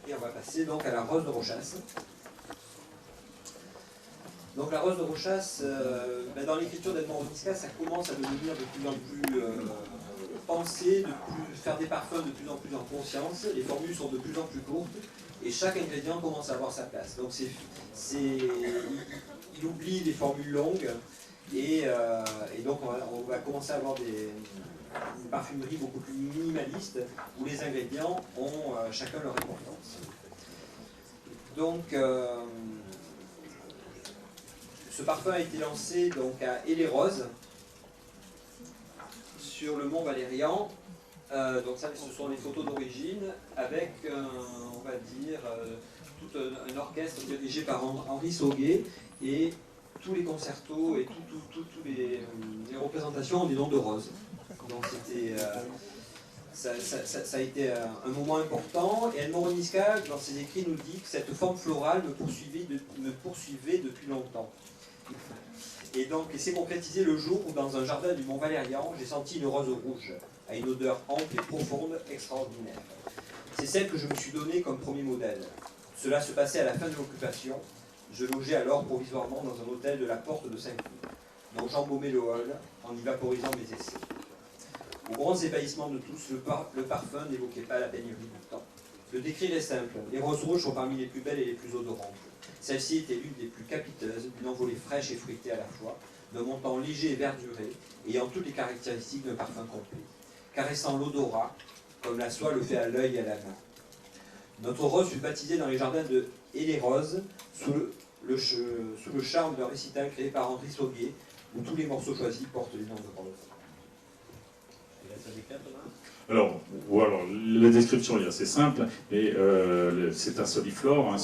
Et on va passer donc à la rose de Rochas. Donc la rose de Rochas, dans l'écriture d'Edmond Ronisca, ça commence à devenir de plus en plus pensé, faire des parfums de plus en plus en conscience. Les formules sont de plus en plus courtes et chaque ingrédient commence à avoir sa place. Donc il oublie les formules longues et donc on va commencer à avoir une parfumerie beaucoup plus minimaliste où les ingrédients ont chacun leur importance. Donc ce parfum a été lancé donc à Hélérose, sur le mont Valérien. Donc ça, ce sont les photos d'origine, avec, on va dire, tout un orchestre dirigé par Henri Sauguet, et tous les concertos et toutes les représentations ont des noms de rose. Donc c'était... ça a été un moment important, et Edmond Ronisca, dans ses écrits, nous dit que cette forme florale me poursuivait depuis longtemps. Et donc, c'est concrétisé le jour où, dans un jardin du Mont Valérien, j'ai senti une rose rouge, à une odeur ample et profonde, extraordinaire. C'est celle que je me suis donnée comme premier modèle. Cela se passait à la fin de l'occupation. Je logeais alors provisoirement dans un hôtel de la Porte de Saint-Cloud, dont j'embaumais le hall en y vaporisant mes essais. Au grand ébahissement de tous, le parfum n'évoquait pas la pénurie du temps. Le décrit est simple. Les roses rouges sont parmi les plus belles et les plus odorantes. Celle-ci était l'une des plus capiteuses, d'une envolée fraîche et fruitée à la fois, d'un montant léger et verduré, ayant toutes les caractéristiques d'un parfum complet, caressant l'odorat, comme la soie le fait à l'œil et à la main. Notre rose fut baptisée dans les jardins de Hélérose, sous le charme d'un récital créé par Henri Sauguet, où tous les morceaux choisis portent les noms de rose. Alors, voilà, la description est assez simple, mais c'est un soliflore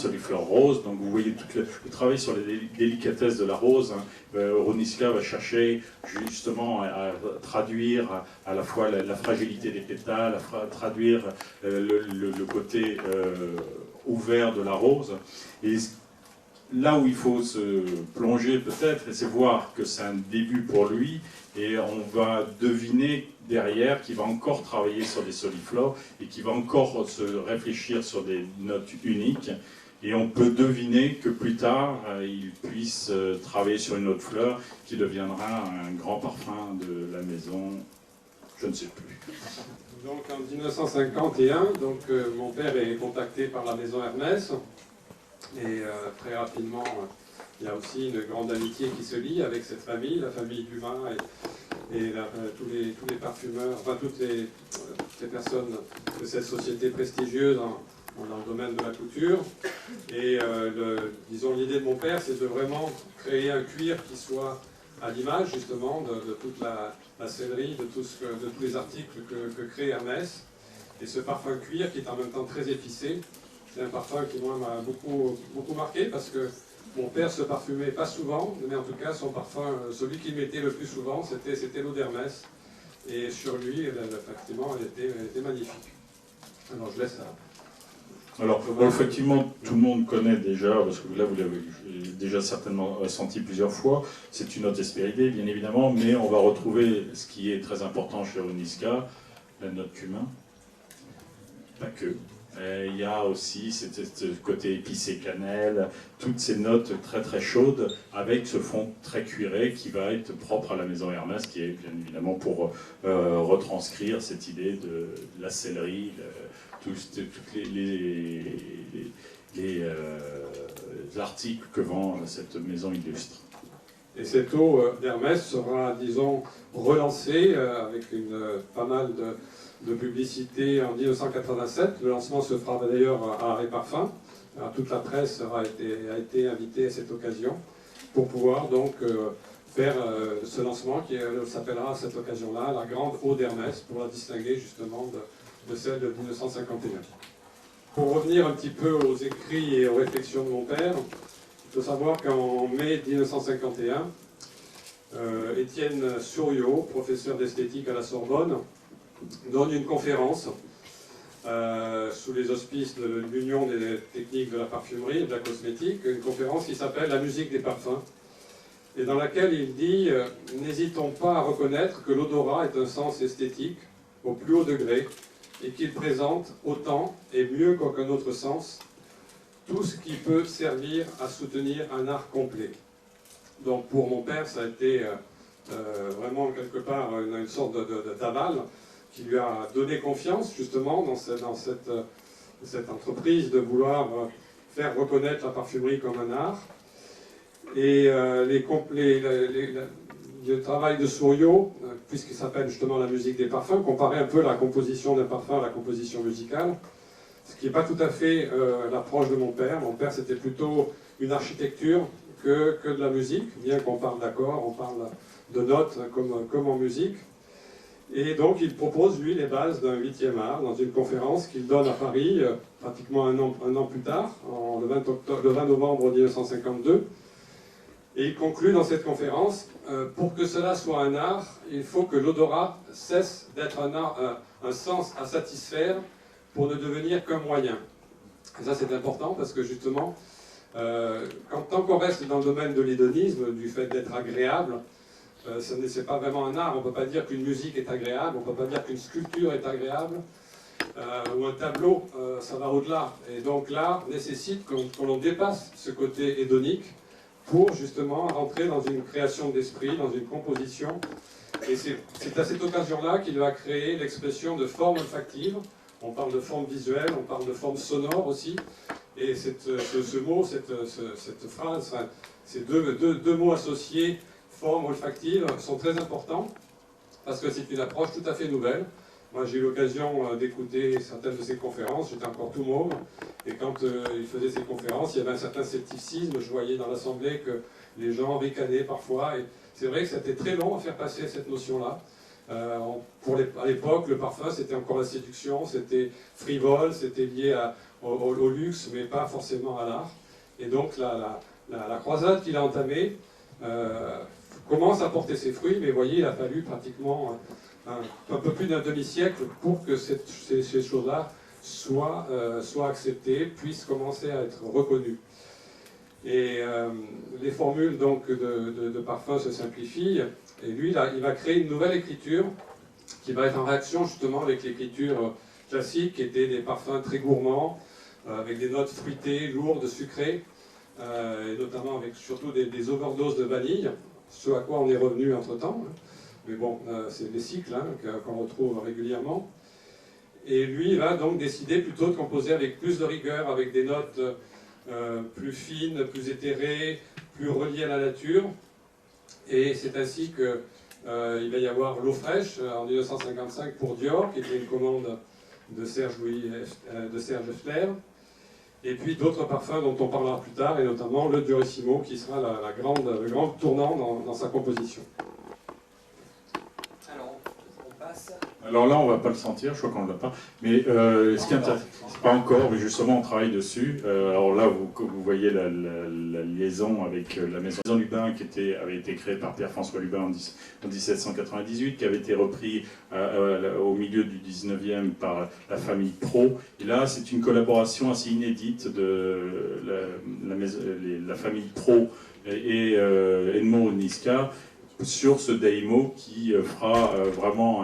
rose, donc vous voyez tout le travail sur les délicatesses de la rose. Hein. Ronisca va chercher justement à traduire à la fois la fragilité des pétales, à traduire le côté ouvert de la rose. Et là où il faut se plonger peut-être, c'est voir que c'est un début pour lui, et on va deviner derrière qu'il va encore travailler sur des soliflores et qu'il va encore se réfléchir sur des notes uniques. Et on peut deviner que plus tard, il puisse travailler sur une autre fleur qui deviendra un grand parfum de la maison, je ne sais plus. Donc en 1951, mon père est contacté par la maison Hermès. Et très rapidement, il y a aussi une grande amitié qui se lie avec cette famille, la famille Dumas et tous les parfumeurs, enfin toutes les personnes de cette société prestigieuse dans le domaine de la couture. Et disons, l'idée de mon père, c'est de vraiment créer un cuir qui soit à l'image justement de toute la sellerie, de tous les articles que crée Hermès. Et ce parfum cuir qui est en même temps très épicé, c'est un parfum qui moi m'a beaucoup marqué parce que mon père se parfumait pas souvent, mais en tout cas son parfum, celui qu'il mettait le plus souvent, c'était l'eau d'Hermès. Et sur lui, effectivement, elle était magnifique. Alors je laisse ça. Alors, bon, effectivement, tout le monde connaît déjà, parce que là, vous l'avez déjà certainement senti plusieurs fois, c'est une note hespéridée, bien évidemment, mais on va retrouver ce qui est très important chez Runiska, la note cumin. Pas que. Il y a aussi ce côté épicé cannelle, toutes ces notes très très chaudes, avec ce fond très cuiré qui va être propre à la maison Hermès, qui est bien évidemment pour retranscrire cette idée de la sellerie, tous les articles que vend cette maison illustre. Et cette eau d'Hermès sera, disons, relancée avec pas mal de publicité en 1987. Le lancement se fera d'ailleurs à Arrêt Parfum. Alors, toute la presse a été invitée à cette occasion pour pouvoir donc faire ce lancement qui s'appellera à cette occasion-là la grande eau d'Hermès, pour la distinguer justement de celle de 1951. Pour revenir un petit peu aux écrits et aux réflexions de mon père, il faut savoir qu'en mai 1951, Étienne Souriau, professeur d'esthétique à la Sorbonne, donne une conférence sous les auspices de l'Union des techniques de la parfumerie et de la cosmétique, une conférence qui s'appelle « La musique des parfums », et dans laquelle il dit « N'hésitons pas à reconnaître que l'odorat est un sens esthétique au plus haut degré et qu'il présente autant et mieux qu'aucun autre sens tout ce qui peut servir à soutenir un art complet. » Donc pour mon père, ça a été vraiment quelque part une sorte d'aval qui lui a donné confiance justement dans cette entreprise de vouloir faire reconnaître la parfumerie comme un art. Et le travail de Souriau, puisqu'il s'appelle justement la musique des parfums, comparait un peu la composition d'un parfum à la composition musicale, ce qui n'est pas tout à fait l'approche de mon père. Mon père, c'était plutôt une architecture que de la musique, bien qu'on parle d'accords, on parle de notes comme en musique. Et donc il propose, lui, les bases d'un 8e art dans une conférence qu'il donne à Paris, pratiquement un an plus tard, le 20 novembre 1952. Et il conclut dans cette conférence, pour que cela soit un art, il faut que l'odorat cesse d'être un sens à satisfaire pour ne devenir qu'un moyen. Et ça c'est important parce que justement, tant qu'on reste dans le domaine de l'hédonisme, du fait d'être agréable, ce n'est pas vraiment un art. On ne peut pas dire qu'une musique est agréable, on ne peut pas dire qu'une sculpture est agréable, ou un tableau, ça va au-delà. Et donc l'art nécessite qu'on dépasse ce côté hédonique pour justement rentrer dans une création d'esprit, dans une composition. Et c'est à cette occasion-là qu'il va créer l'expression de forme olfactive. On parle de forme visuelle, on parle de forme sonore aussi. Et ce mot, cette phrase, enfin, ces deux mots associés, forme olfactive, sont très importants parce que c'est une approche tout à fait nouvelle. Moi, j'ai eu l'occasion d'écouter certaines de ses conférences, j'étais encore tout môme, et quand il faisait ses conférences, il y avait un certain scepticisme. Je voyais dans l'assemblée que les gens ricanaient parfois, et c'est vrai que c'était très long à faire passer cette notion-là. À l'époque, le parfum, c'était encore la séduction, c'était frivole, c'était lié au luxe, mais pas forcément à l'art. Et donc, la croisade qu'il a entamée commence à porter ses fruits, mais vous voyez, il a fallu pratiquement un peu plus d'un demi-siècle pour que ces choses-là soient acceptées, puissent commencer à être reconnues. Et les formules donc, de parfum se simplifient, et lui, il va créer une nouvelle écriture qui va être en réaction justement avec l'écriture classique, qui était des parfums très gourmands, avec des notes fruitées, lourdes, sucrées, et notamment avec surtout des overdoses de vanille, ce à quoi on est revenu entre-temps. Mais bon, c'est des cycles qu'on retrouve régulièrement. Et lui, il va donc décider plutôt de composer avec plus de rigueur, avec des notes plus fines, plus éthérées, plus reliées à la nature. Et c'est ainsi qu'il va y avoir L'eau fraîche en 1955 pour Dior, qui était une commande de Serge Effler. et puis d'autres parfums dont on parlera plus tard, et notamment le Durissimo, qui sera le grand tournant dans sa composition. Alors, on passe. Alors là, on va pas le sentir, je crois qu'on ne l'a pas. Mais ce qui est intéressant, pas encore, mais justement, on travaille dessus. Alors là, vous voyez la liaison avec la maison Lubin qui avait été créée par Pierre-François Lubin en 1798, qui avait été repris au milieu du 19e par la famille Pro. Et là, c'est une collaboration assez inédite de la famille Pro et Edmond Oniska sur ce Daimo qui fera vraiment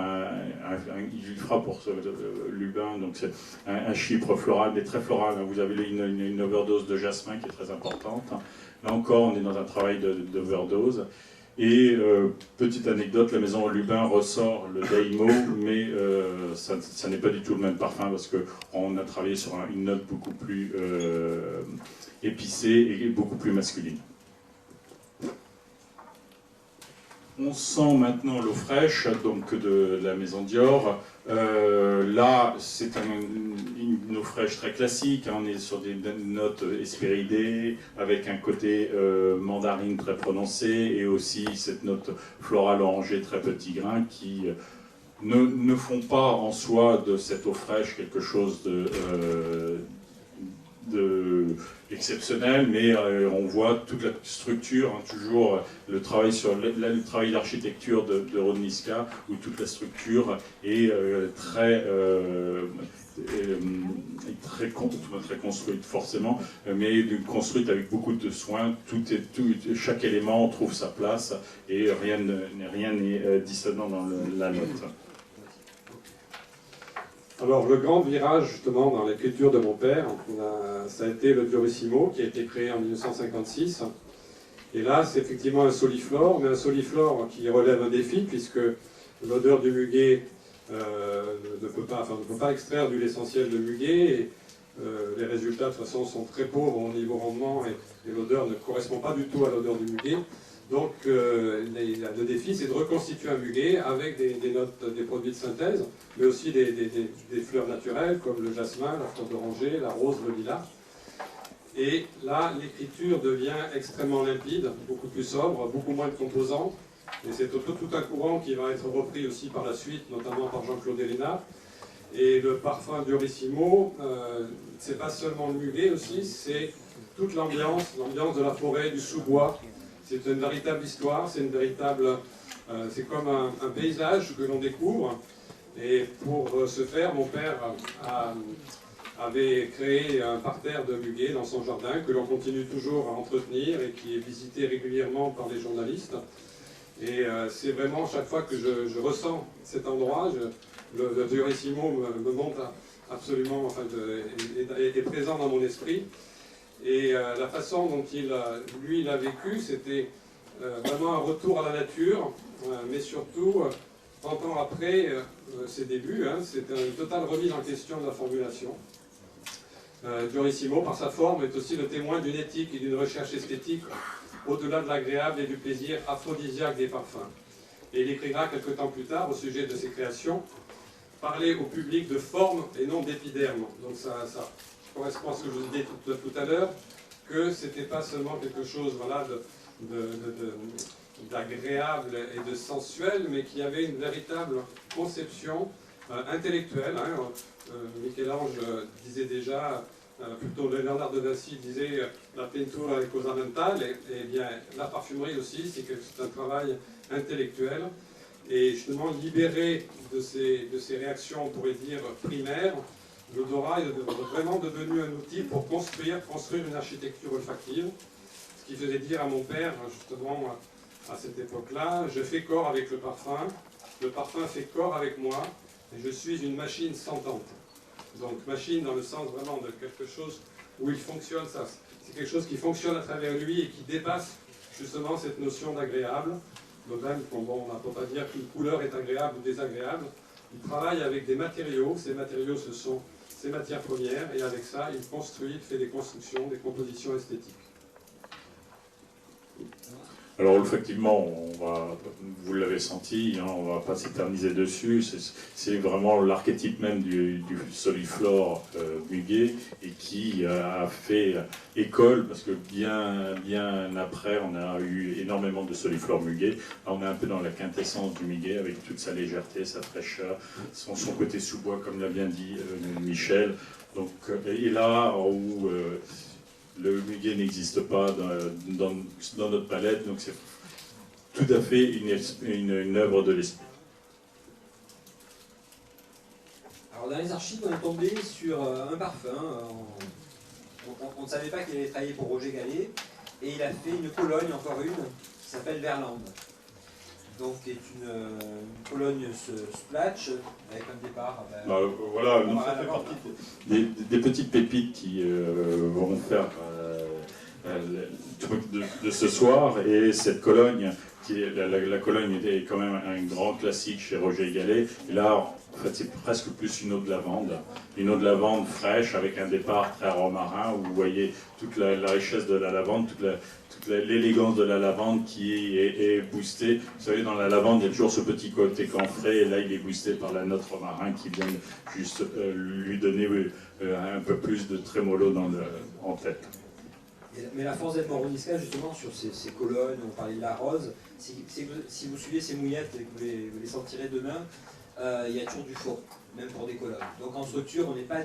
il fera pour Lubin, donc c'est un chypre floral, mais très floral. Vous avez une overdose de jasmin qui est très importante. Là encore, on est dans un travail d'overdose. Et petite anecdote, la maison Lubin ressort le Daimo, mais ça n'est pas du tout le même parfum parce qu'on a travaillé sur une note beaucoup plus épicée et beaucoup plus masculine. On sent maintenant l'eau fraîche, donc de la maison Dior. Là, c'est une eau fraîche très classique. On est sur des notes hespéridées, avec un côté mandarine très prononcé, et aussi cette note florale orangée très petit grain qui ne font pas en soi de cette eau fraîche quelque chose exceptionnel, mais on voit toute la structure, toujours le travail sur le travail d'architecture de Rodniska, où toute la structure est très construite forcément, mais construite avec beaucoup de soin. Chaque élément trouve sa place et rien n'est dissonant dans la note. Alors le grand virage justement dans l'écriture de mon père, ça a été le Durissimo qui a été créé en 1956. Et là c'est effectivement un soliflore, mais un soliflore qui relève un défi puisque l'odeur du muguet ne peut pas extraire d'huile essentielle de muguet. Et, les résultats de toute façon sont très pauvres au niveau rendement et l'odeur ne correspond pas du tout à l'odeur du muguet. Donc le défi, c'est de reconstituer un muguet avec des notes, des produits de synthèse, mais aussi des fleurs naturelles comme le jasmin, la fleur d'oranger, la rose, le lilas. Et là, l'écriture devient extrêmement limpide, beaucoup plus sobre, beaucoup moins de composants. Et c'est tout un courant qui va être repris aussi par la suite, notamment par Jean-Claude Héléna. Et le parfum Durissimo, c'est pas seulement le muguet aussi, c'est toute l'ambiance de la forêt, du sous-bois. C'est une véritable histoire, c'est comme un paysage que l'on découvre. Et pour ce faire, mon père avait créé un parterre de muguet dans son jardin que l'on continue toujours à entretenir et qui est visité régulièrement par les journalistes. Et c'est vraiment chaque fois que je ressens cet endroit, le Durissimo me monte absolument, est présent dans mon esprit. Et la façon dont lui il a vécu, c'était vraiment un retour à la nature, mais surtout, 30 ans après ses débuts, c'était une totale remise en question de la formulation. Durissimo, par sa forme, est aussi le témoin d'une éthique et d'une recherche esthétique au-delà de l'agréable et du plaisir aphrodisiaque des parfums. Et il écrira quelque temps plus tard, au sujet de ses créations, parler au public de forme et non d'épiderme. Donc ça correspond à ce que je vous disais tout à l'heure, que c'était pas seulement quelque chose d'agréable et de sensuel, mais qu'il y avait une véritable conception intellectuelle. Michel-Ange disait déjà, plutôt Léonard de Vinci disait la peintura è cosa mentale, et bien la parfumerie aussi, c'est un travail intellectuel. Et justement libéré de ces réactions, on pourrait dire, primaires, l'odorat est vraiment devenu un outil pour construire une architecture olfactive. Ce qui faisait dire à mon père, justement, à cette époque-là, je fais corps avec le parfum fait corps avec moi, et je suis une machine sentante. Donc machine dans le sens vraiment de quelque chose où il fonctionne, ça. C'est quelque chose qui fonctionne à travers lui et qui dépasse justement cette notion d'agréable. Donc même, on ne peut pas dire qu'une couleur est agréable ou désagréable. Il travaille avec des matériaux, ces matériaux ce sont ses matières premières, et avec ça, il construit, il fait des constructions, des compositions esthétiques. Alors olfactivement, vous l'avez senti, hein, on ne va pas s'éterniser dessus, c'est vraiment l'archétype même du soliflore muguet et qui a fait école, parce que bien après, on a eu énormément de soliflore muguet. Là, on est un peu dans la quintessence du muguet avec toute sa légèreté, sa fraîcheur, son côté sous-bois, comme l'a bien dit Michel. Donc, et là où le muguet n'existe pas dans notre palette, donc c'est tout à fait une œuvre de l'esprit. Alors dans les archives, on est tombé sur un parfum. On ne savait pas qu'il allait travailler pour Roger Gallet, et il a fait une Cologne, encore une, qui s'appelle Verlande. Donc qui est une Cologne splash, avec un départ... Voilà, donc ça fait partie des petites pépites qui vont faire le truc de ce soir, et cette Cologne, la Cologne était quand même un grand classique chez Roger Gallet, et là en fait c'est presque plus une eau de lavande fraîche avec un départ très romarin où vous voyez toute la richesse de la lavande, toute l'élégance de la lavande qui est boostée. Vous savez, dans la lavande il y a toujours ce petit côté camphré, et là il est boosté par la note romarin qui vient juste lui donner un peu plus de trémolo en tête. Mais la force d'Edmond Ronisca, justement, sur ces colonnes, on parlait de la rose, c'est que si vous suivez ces mouillettes et que vous les sentirez demain, il y a toujours du faux, même pour des colonnes. Donc en structure, on n'est pas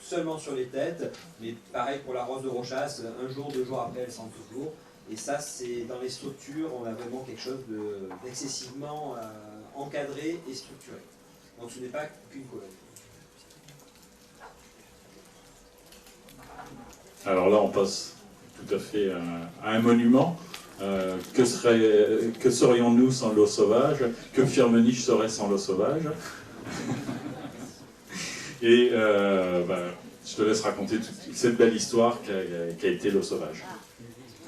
seulement sur les têtes, mais pareil pour la rose de Rochas, un jour, 2 jours après, elle sent toujours. Et ça, c'est dans les structures, on a vraiment quelque chose d'excessivement encadré et structuré. Donc ce n'est pas qu'une colonne. Alors là, on passe tout à fait à un monument. Que serions-nous sans l'eau sauvage? Que Firmenich serait sans l'eau sauvage? Et je te laisse raconter toute cette belle histoire qu'a été l'eau sauvage.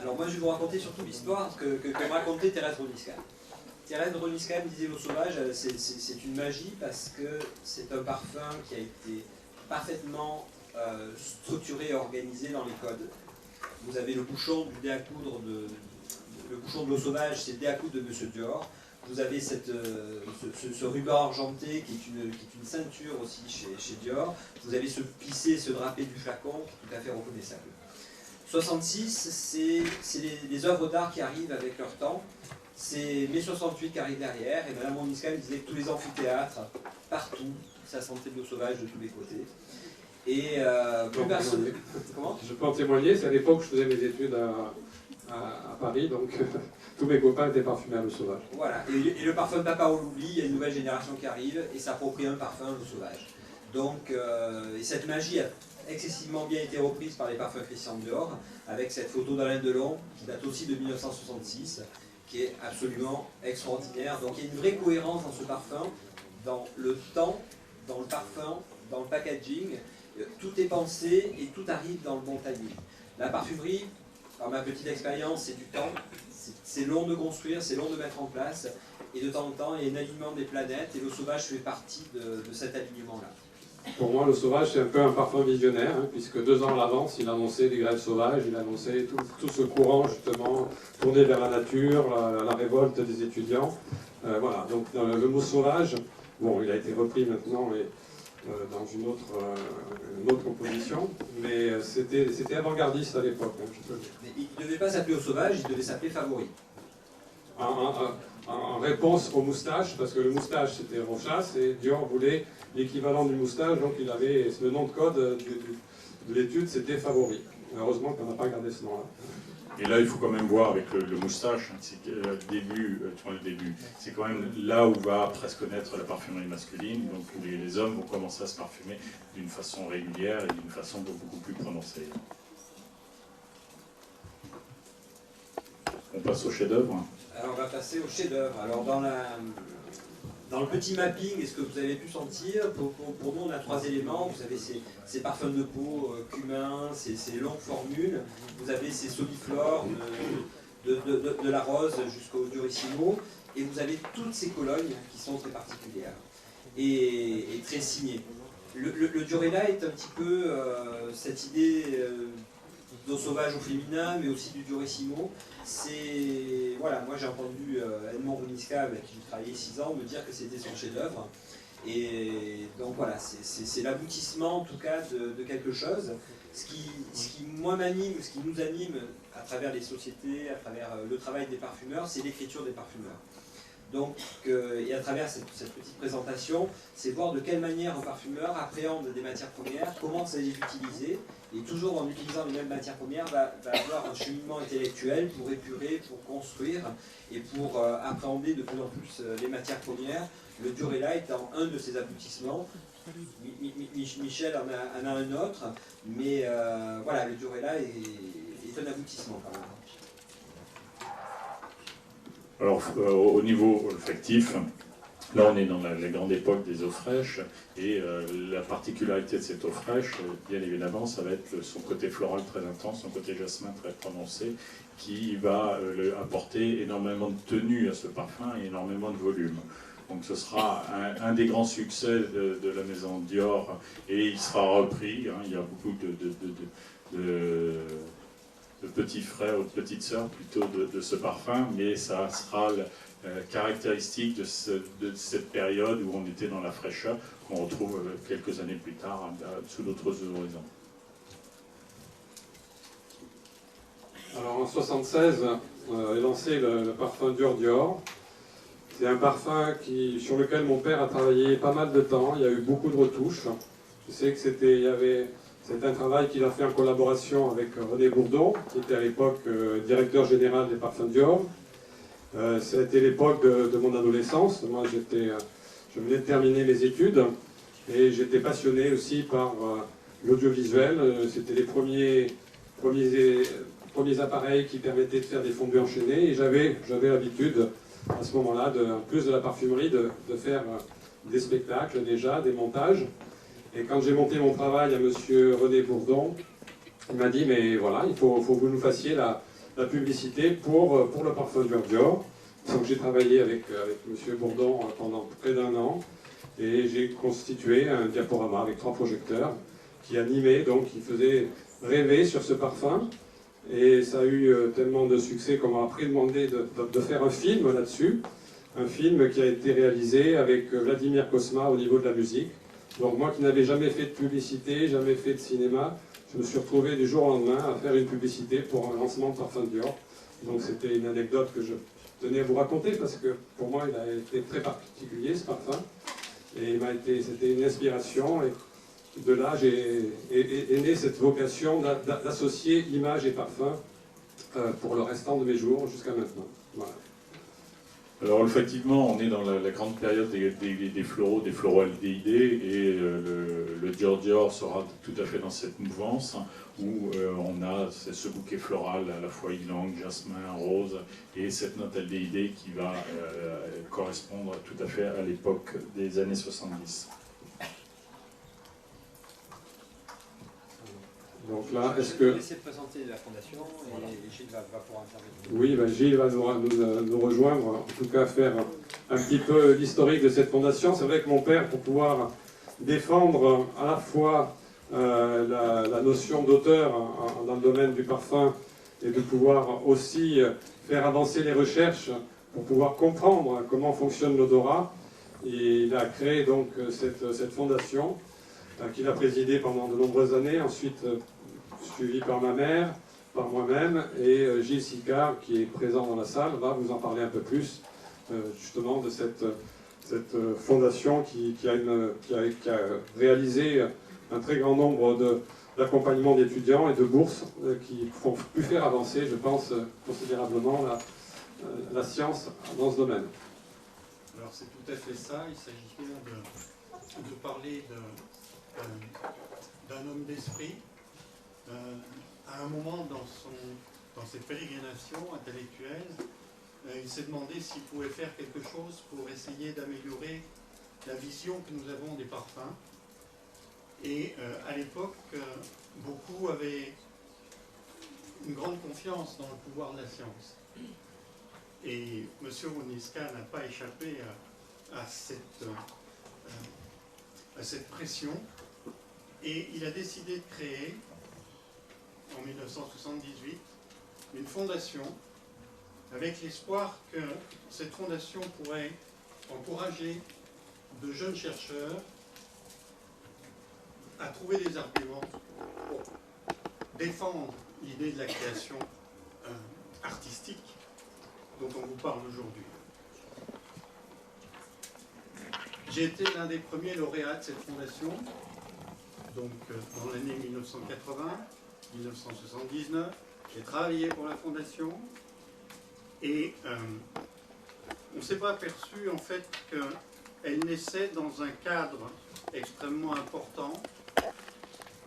Alors moi je vais vous raconter surtout l'histoire que me racontait Thérèse Ronisca. Thérèse Ronisca me disait l'eau sauvage, c'est une magie parce que c'est un parfum qui a été parfaitement structuré et organisé dans les codes. Vous avez le bouchon du dé à coudre le bouchon de l'eau sauvage, c'est le dé à coudre de Monsieur Dior. Vous avez ce ruban argenté qui est une ceinture aussi chez Dior. Vous avez ce plissé, ce drapé du flacon tout à fait reconnaissable. 66, c'est les œuvres d'art qui arrivent avec leur temps. C'est mai 68 qui arrive derrière, et Madame Ronisca disait que tous les amphithéâtres, partout, ça sentait de l'eau sauvage de tous les côtés. Et plus personne... Comment ? Je peux en témoigner, c'est à l'époque où je faisais mes études à Paris, donc tous mes copains étaient parfumés à l'eau sauvage. Voilà, et le parfum de Papa on l'oublie, il y a une nouvelle génération qui arrive et s'approprie un parfum à l'eau sauvage. Donc, et cette magie a excessivement bien été reprise par les parfums Christian Dior, avec cette photo d'Alain Delon, qui date aussi de 1966, qui est absolument extraordinaire. Donc il y a une vraie cohérence dans ce parfum, dans le temps, dans le parfum, dans le packaging. Tout est pensé et tout arrive dans le bon timing. La parfumerie, par ma petite expérience, c'est du temps. C'est long de construire, c'est long de mettre en place. Et de temps en temps, il y a un alignement des planètes et l'eau sauvage fait partie de cet alignement-là. Pour moi, l'eau sauvage, c'est un peu un parfum visionnaire, hein, puisque 2 ans à l'avance, il annonçait des grèves sauvages, il annonçait tout ce courant, justement, tourné vers la nature, la révolte des étudiants. Voilà, donc le mot sauvage, bon, il a été repris maintenant dans une autre composition, mais c'était avant-gardiste à l'époque, hein, je peux le dire. Mais il ne devait pas s'appeler eau sauvage, il devait s'appeler favori. En réponse aux moustaches, parce que le moustache c'était Rochas et Dior voulait l'équivalent du moustache, donc il avait le nom de code de l'étude, c'était favori. Heureusement qu'on n'a pas gardé ce nom-là. Et là, il faut quand même voir avec le moustache, c'est que le début, c'est quand même là où va presque naître la parfumerie masculine. Donc les hommes vont commencer à se parfumer d'une façon régulière et d'une façon beaucoup plus prononcée. On passe au chef-d'œuvre. Alors on va passer au chef-d'œuvre. Alors dans le petit mapping, est-ce que vous avez pu sentir, pour nous on a 3 éléments. Vous avez ces parfums de peau, cumin, ces longues formules. Vous avez ces soliflores de la rose jusqu'au durissimo. Et vous avez toutes ces colognes qui sont très particulières et très signées. Le Durella est un petit peu cette idée d'eau sauvage au féminin, mais aussi du Durissimo. Voilà, moi j'ai entendu Edmond Rouniska, avec qui j'ai travaillé 6 ans, me dire que c'était son chef-d'œuvre. Et donc voilà, c'est l'aboutissement en tout cas de quelque chose. Ce qui moi m'anime, ce qui nous anime à travers les sociétés, à travers le travail des parfumeurs, c'est l'écriture des parfumeurs. Donc, et à travers cette petite présentation, c'est voir de quelle manière un parfumeur appréhende des matières premières, comment ça les utiliser, et toujours en utilisant les mêmes matières premières, va avoir un cheminement intellectuel pour épurer, pour construire, et pour appréhender de plus en plus les matières premières, le Durella étant un de ces aboutissements. Michel en a un autre, mais voilà, le Durella est un aboutissement quand même. Alors, au niveau olfactif, là on est dans la grande époque des eaux fraîches, et la particularité de cette eau fraîche, bien évidemment, ça va être son côté floral très intense, son côté jasmin très prononcé, qui va apporter énormément de tenue à ce parfum et énormément de volume. Donc ce sera un des grands succès de la maison Dior, et il sera repris, hein, il y a beaucoup de petits frères ou de petites sœurs plutôt de ce parfum, mais ça sera caractéristique de cette période où on était dans la fraîcheur, qu'on retrouve quelques années plus tard sous d'autres horizons. Alors en 1976 est lancé le parfum Dior. C'est un parfum sur lequel mon père a travaillé pas mal de temps. Il y a eu beaucoup de retouches. Je sais que c'était un travail qu'il a fait en collaboration avec René Bourdon, qui était à l'époque directeur général des parfums Dior. Ça a été l'époque de mon adolescence. Moi, je venais de terminer mes études et j'étais passionné aussi par l'audiovisuel. C'était les premiers appareils qui permettaient de faire des fondus enchaînés, et j'avais l'habitude à ce moment-là, en plus de la parfumerie, de faire des spectacles déjà, des montages. Et quand j'ai monté mon travail à monsieur René Bourdon, il m'a dit, mais voilà, il faut que vous nous fassiez la publicité pour le parfum Dior. Donc j'ai travaillé avec monsieur Bourdon pendant près d'1 an, et j'ai constitué un diaporama avec 3 projecteurs qui animaient, donc qui faisaient rêver sur ce parfum. Et ça a eu tellement de succès qu'on m'a après demandé de faire un film là-dessus. Un film qui a été réalisé avec Vladimir Cosma au niveau de la musique. Donc moi qui n'avais jamais fait de publicité, jamais fait de cinéma, je me suis retrouvé du jour au lendemain à faire une publicité pour un lancement de parfum Dior. Donc c'était une anecdote que je tenais à vous raconter, parce que pour moi il a été très particulier ce parfum. Et c'était une inspiration. Et de là est née cette vocation d'associer image et parfum pour le restant de mes jours jusqu'à maintenant. Voilà. Alors olfactivement, on est dans la grande période des floraldéhydés, et le Dior sera tout à fait dans cette mouvance où on a ce bouquet floral à la fois ylang, jasmin, rose, et cette note aldéhydée qui va correspondre tout à fait à l'époque des années 70. Donc là, est-ce que... Je vais laisser présenter la fondation et Gilles va pouvoir intervenir. Oui, Gilles va nous rejoindre, en tout cas faire un petit peu l'historique de cette fondation. C'est vrai que mon père, pour pouvoir défendre à la fois la notion d'auteur dans le domaine du parfum, et de pouvoir aussi faire avancer les recherches pour pouvoir comprendre comment fonctionne l'odorat, il a créé donc cette fondation qu'il a présidée pendant de nombreuses années, ensuite suivi par ma mère, par moi-même, et Gilles Sicard, qui est présent dans la salle, va vous en parler un peu plus, justement, de cette fondation qui a réalisé un très grand nombre d'accompagnements d'étudiants et de bourses qui ont pu faire avancer, je pense, considérablement la science dans ce domaine. Alors c'est tout à fait ça, il s'agit bien de parler d'un homme d'esprit. À un moment dans cette pérégrination intellectuelle, il s'est demandé s'il pouvait faire quelque chose pour essayer d'améliorer la vision que nous avons des parfums. Et à l'époque, beaucoup avaient une grande confiance dans le pouvoir de la science. Et M. Rouniska n'a pas échappé à cette pression. Et il a décidé de créer en 1978 une fondation avec l'espoir que cette fondation pourrait encourager de jeunes chercheurs à trouver des arguments pour défendre l'idée de la création artistique dont on vous parle aujourd'hui. J'ai été l'un des premiers lauréats de cette fondation, donc dans l'année 1980-1979. J'ai travaillé pour la fondation et on ne s'est pas aperçu en fait qu'elle naissait dans un cadre extrêmement important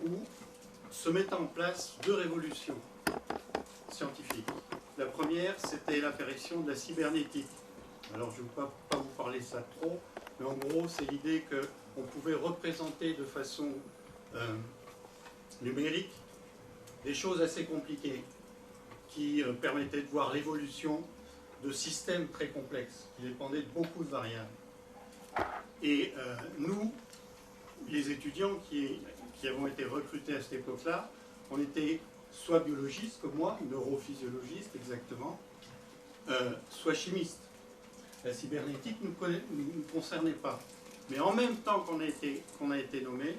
où se mettent en place deux révolutions scientifiques. La première, c'était l'apparition de la cybernétique. Alors, je ne vais pas vous parler de ça trop, mais en gros, c'est l'idée qu'on pouvait représenter de façon numérique des choses assez compliquées qui permettaient de voir l'évolution de systèmes très complexes, qui dépendaient de beaucoup de variables. Et nous, les étudiants qui avons été recrutés à cette époque-là, on était soit biologistes comme moi, neurophysiologistes exactement, soit chimistes. La cybernétique ne nous concernait pas. Mais en même temps qu'on a été nommé,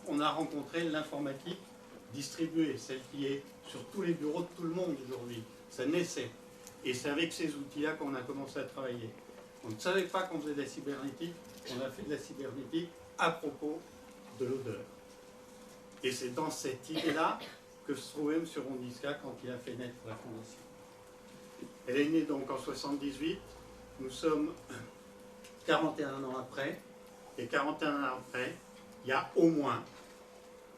on a rencontré l'informatique distribuée, celle qui est sur tous les bureaux de tout le monde aujourd'hui. Ça naissait. Et c'est avec ces outils-là qu'on a commencé à travailler. On ne savait pas qu'on faisait de la cybernétique, on a fait de la cybernétique à propos de l'odeur. Et c'est dans cette idée-là que se trouvait M. Rondiska quand il a fait naître la Fondation. Elle est née donc en 78, nous sommes 41 ans après, et 41 ans après, il y a au moins,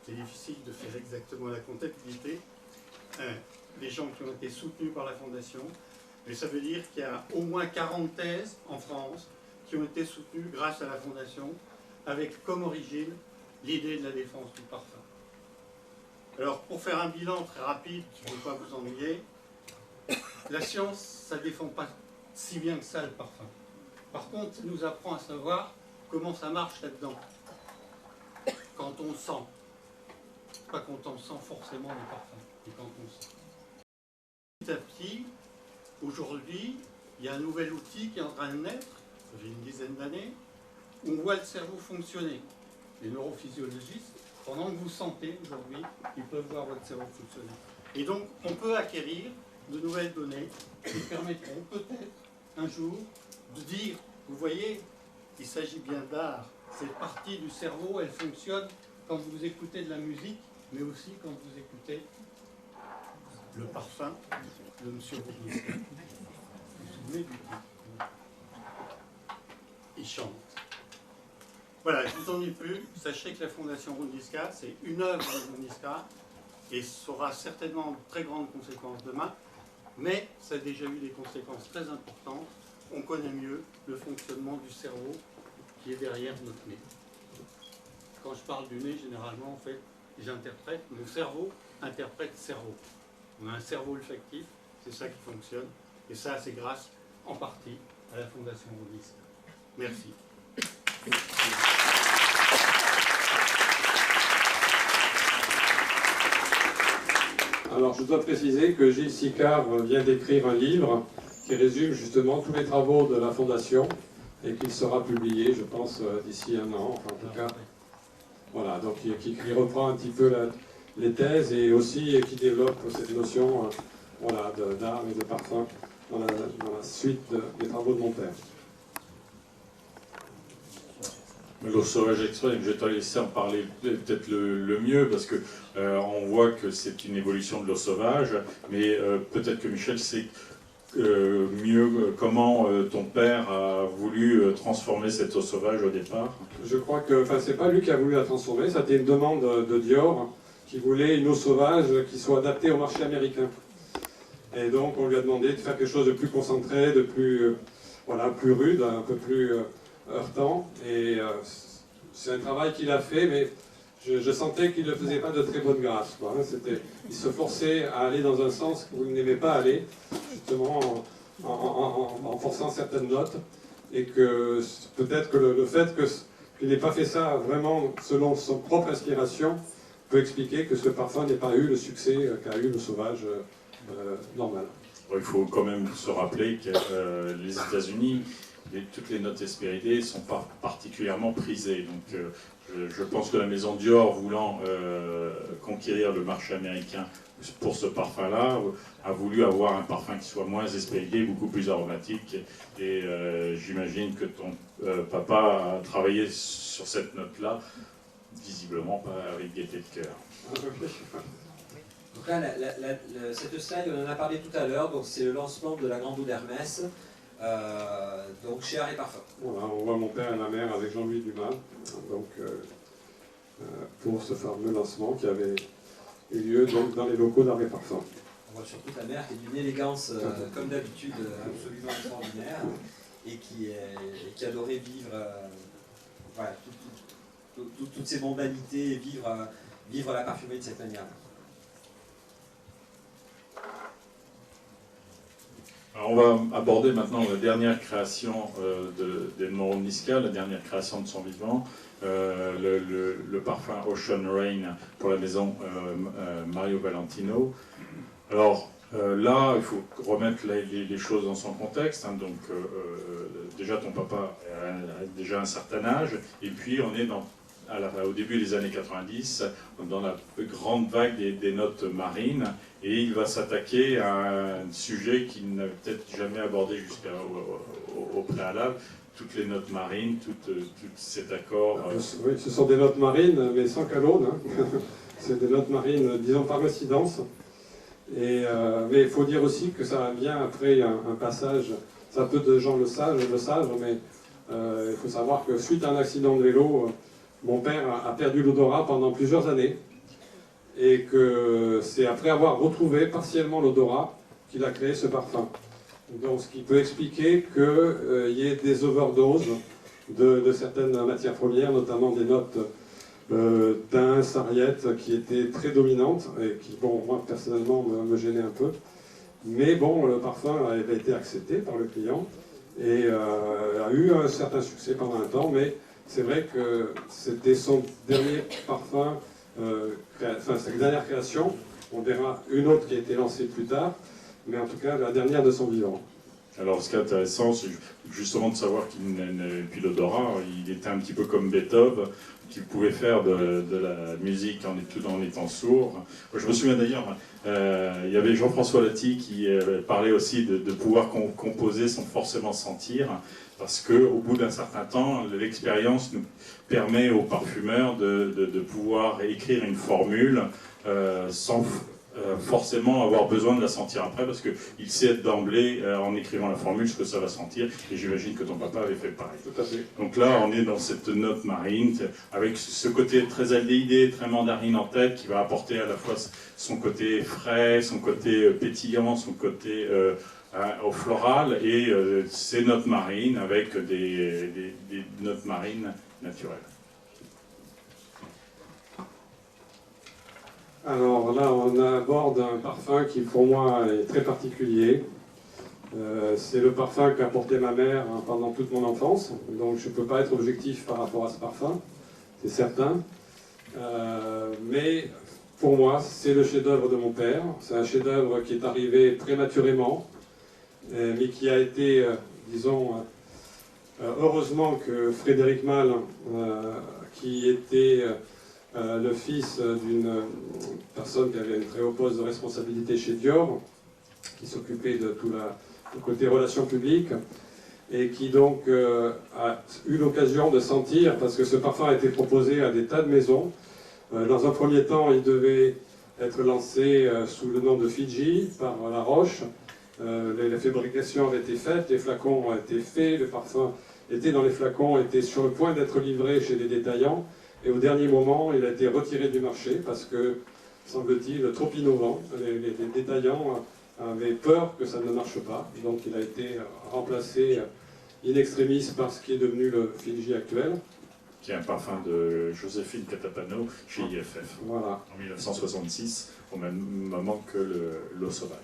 c'est difficile de faire exactement la comptabilité, des gens qui ont été soutenus par la Fondation, mais ça veut dire qu'il y a au moins 40 thèses en France qui ont été soutenues grâce à la Fondation, avec comme origine l'idée de la défense du parfum. Alors, pour faire un bilan très rapide, je ne veux pas vous ennuyer, la science, ça ne défend pas si bien que ça le parfum. Par contre, ça nous apprend à savoir comment ça marche là-dedans. Quand on sent. Pas quand on sent forcément le parfum, mais quand on sent. Petit à petit, aujourd'hui, il y a un nouvel outil qui est en train de naître, ça fait une dizaine d'années, où on voit le cerveau fonctionner. Les neurophysiologistes, pendant que vous sentez aujourd'hui, ils peuvent voir votre cerveau fonctionner. Et donc, on peut acquérir de nouvelles données qui permettront peut-être un jour de dire, vous voyez, il s'agit bien d'art. Cette partie du cerveau, elle fonctionne quand vous écoutez de la musique, mais aussi quand vous écoutez le parfum de M. Rondiska. Vous vous souvenez du titre? Il chante. Voilà, je ne vous en dis plus. Sachez que la Fondation Rondiska, c'est une œuvre de Rondiska et ça aura certainement de très grandes conséquences demain, mais ça a déjà eu des conséquences très importantes. On connaît mieux le fonctionnement du cerveau qui est derrière notre nez. Quand je parle du nez, généralement, en fait, j'interprète, mon cerveau interprète cerveau. On a un cerveau olfactif, c'est ça qui fonctionne, et ça, c'est grâce, en partie, à la Fondation Rondiska. Merci. Alors, je dois préciser que Gilles Sicard vient d'écrire un livre qui résume justement tous les travaux de la Fondation et qu'il sera publié, je pense, d'ici un an, enfin, en tout cas. Voilà, donc qui reprend un petit peu les thèses et aussi qui développe cette notion voilà, d'art et de parfum dans la suite des travaux de mon père. L'ours sauvage extrême, je vais te laisser en parler peut-être le mieux, parce que on voit que c'est une évolution de l'ours sauvage, mais peut-être que Michel sait mieux comment ton père a voulu transformer cet ours sauvage au départ. Je crois que, enfin, c'est pas lui qui a voulu la transformer, c'était une demande de Dior qui voulait une eau sauvage qui soit adaptée au marché américain. Et donc on lui a demandé de faire quelque chose de plus concentré, de plus, voilà, plus rude, un peu plus heurtant. Et c'est un travail qu'il a fait, mais je sentais qu'il ne le faisait pas de très bonne grâce, quoi. Il se forçait à aller dans un sens où il n'aimait pas aller, justement en forçant certaines notes. Et que peut-être que le fait qu'il n'ait pas fait ça vraiment selon son propre inspiration peut expliquer que ce parfum n'ait pas eu le succès qu'a eu le sauvage normal. Il faut quand même se rappeler que les États-Unis, toutes les notes hespéridées sont pas particulièrement prisées. Donc je pense que la maison Dior, voulant conquérir le marché américain pour ce parfum-là, a voulu avoir un parfum qui soit moins hespéridé, beaucoup plus aromatique. Et j'imagine que ton papa a travaillé sur cette note-là, visiblement pas avec gaieté de cœur. Donc là, cette slide, on en a parlé tout à l'heure, donc c'est le lancement de la Grande Eau d'Hermès, donc chez Art et Parfum. Voilà, on voit mon père et ma mère avec Jean-Louis Dumas, donc, pour ce fameux lancement qui avait eu lieu donc, dans les locaux d'Art et Parfum. On voit surtout ta mère qui est d'une élégance, comme d'habitude, absolument extraordinaire, et qui adorait vivre voilà, toutes ces mondanités et vivre la parfumerie de cette manière-là. Alors on va aborder maintenant la dernière création d'Edmond Ronisca, la dernière création de son vivant, le parfum Ocean Rain pour la maison Mario Valentino. Alors là, il faut remettre les choses dans son contexte. Hein, donc déjà ton papa a déjà un certain âge, et puis on est au début des années 90, dans la grande vague des notes marines, et il va s'attaquer à un sujet qu'il n'a peut-être jamais abordé jusqu'au préalable, toutes les notes marines, tout cet accord. Oui, ce sont des notes marines, mais sans calone. Hein. C'est des notes marines, disons, par incidence. Mais il faut dire aussi que ça vient après un passage, ça peu de gens le savent, mais il faut savoir que suite à un accident de vélo, mon père a perdu l'odorat pendant plusieurs années, et que c'est après avoir retrouvé partiellement l'odorat qu'il a créé ce parfum. Donc ce qui peut expliquer qu'il y ait des overdoses de certaines matières premières, notamment des notes thym, sarriette, qui étaient très dominantes, et qui, bon, moi personnellement me gênaient un peu. Mais bon, le parfum avait été accepté par le client, et a eu un certain succès pendant un temps, mais c'est vrai que c'était son dernier parfum, enfin sa dernière création. On verra une autre qui a été lancée plus tard, mais en tout cas la dernière de son vivant. Alors ce qui est intéressant, c'est justement de savoir qu'il n'avait plus l'odorat. Il était un petit peu comme Beethoven, qui pouvait faire de la musique tout en étant sourd. Je me souviens d'ailleurs, il y avait Jean-François Lati qui parlait aussi de pouvoir composer sans forcément sentir, parce qu'au bout d'un certain temps, l'expérience nous permet aux parfumeurs de pouvoir écrire une formule sans forcément avoir besoin de la sentir après, parce qu'il sait d'emblée, en écrivant la formule, ce que ça va sentir, et j'imagine que ton papa avait fait pareil. Tout à fait. Donc là, on est dans cette note marine, avec ce côté très aldéhydé, très mandarine en tête, qui va apporter à la fois son côté frais, son côté pétillant, son côté au floral, et ces notes marines avec des notes marines naturelles. Alors là, on aborde un parfum qui pour moi est très particulier. C'est le parfum qu'a porté ma mère pendant toute mon enfance, donc je ne peux pas être objectif par rapport à ce parfum, c'est certain. Mais pour moi, c'est le chef-d'œuvre de mon père. C'est un chef-d'œuvre qui est arrivé prématurément, mais qui a été, disons, heureusement que Frédéric Malle, qui était le fils d'une personne qui avait une très haut poste de responsabilité chez Dior, qui s'occupait de tout le côté relations publiques, et qui donc a eu l'occasion de sentir, parce que ce parfum a été proposé à des tas de maisons. Dans un premier temps, il devait être lancé sous le nom de Fiji par La Roche. Les fabrications avaient été faites, les flacons ont été faits, le parfum était dans les flacons, était sur le point d'être livré chez les détaillants. Et au dernier moment, il a été retiré du marché parce que, semble-t-il, trop innovant. Les détaillants avaient peur que ça ne marche pas. Donc il a été remplacé in extremis par ce qui est devenu le Fiji actuel. Qui est un parfum de Joséphine Catapano chez IFF, Voilà. En 1966, au même moment que l'eau sauvage.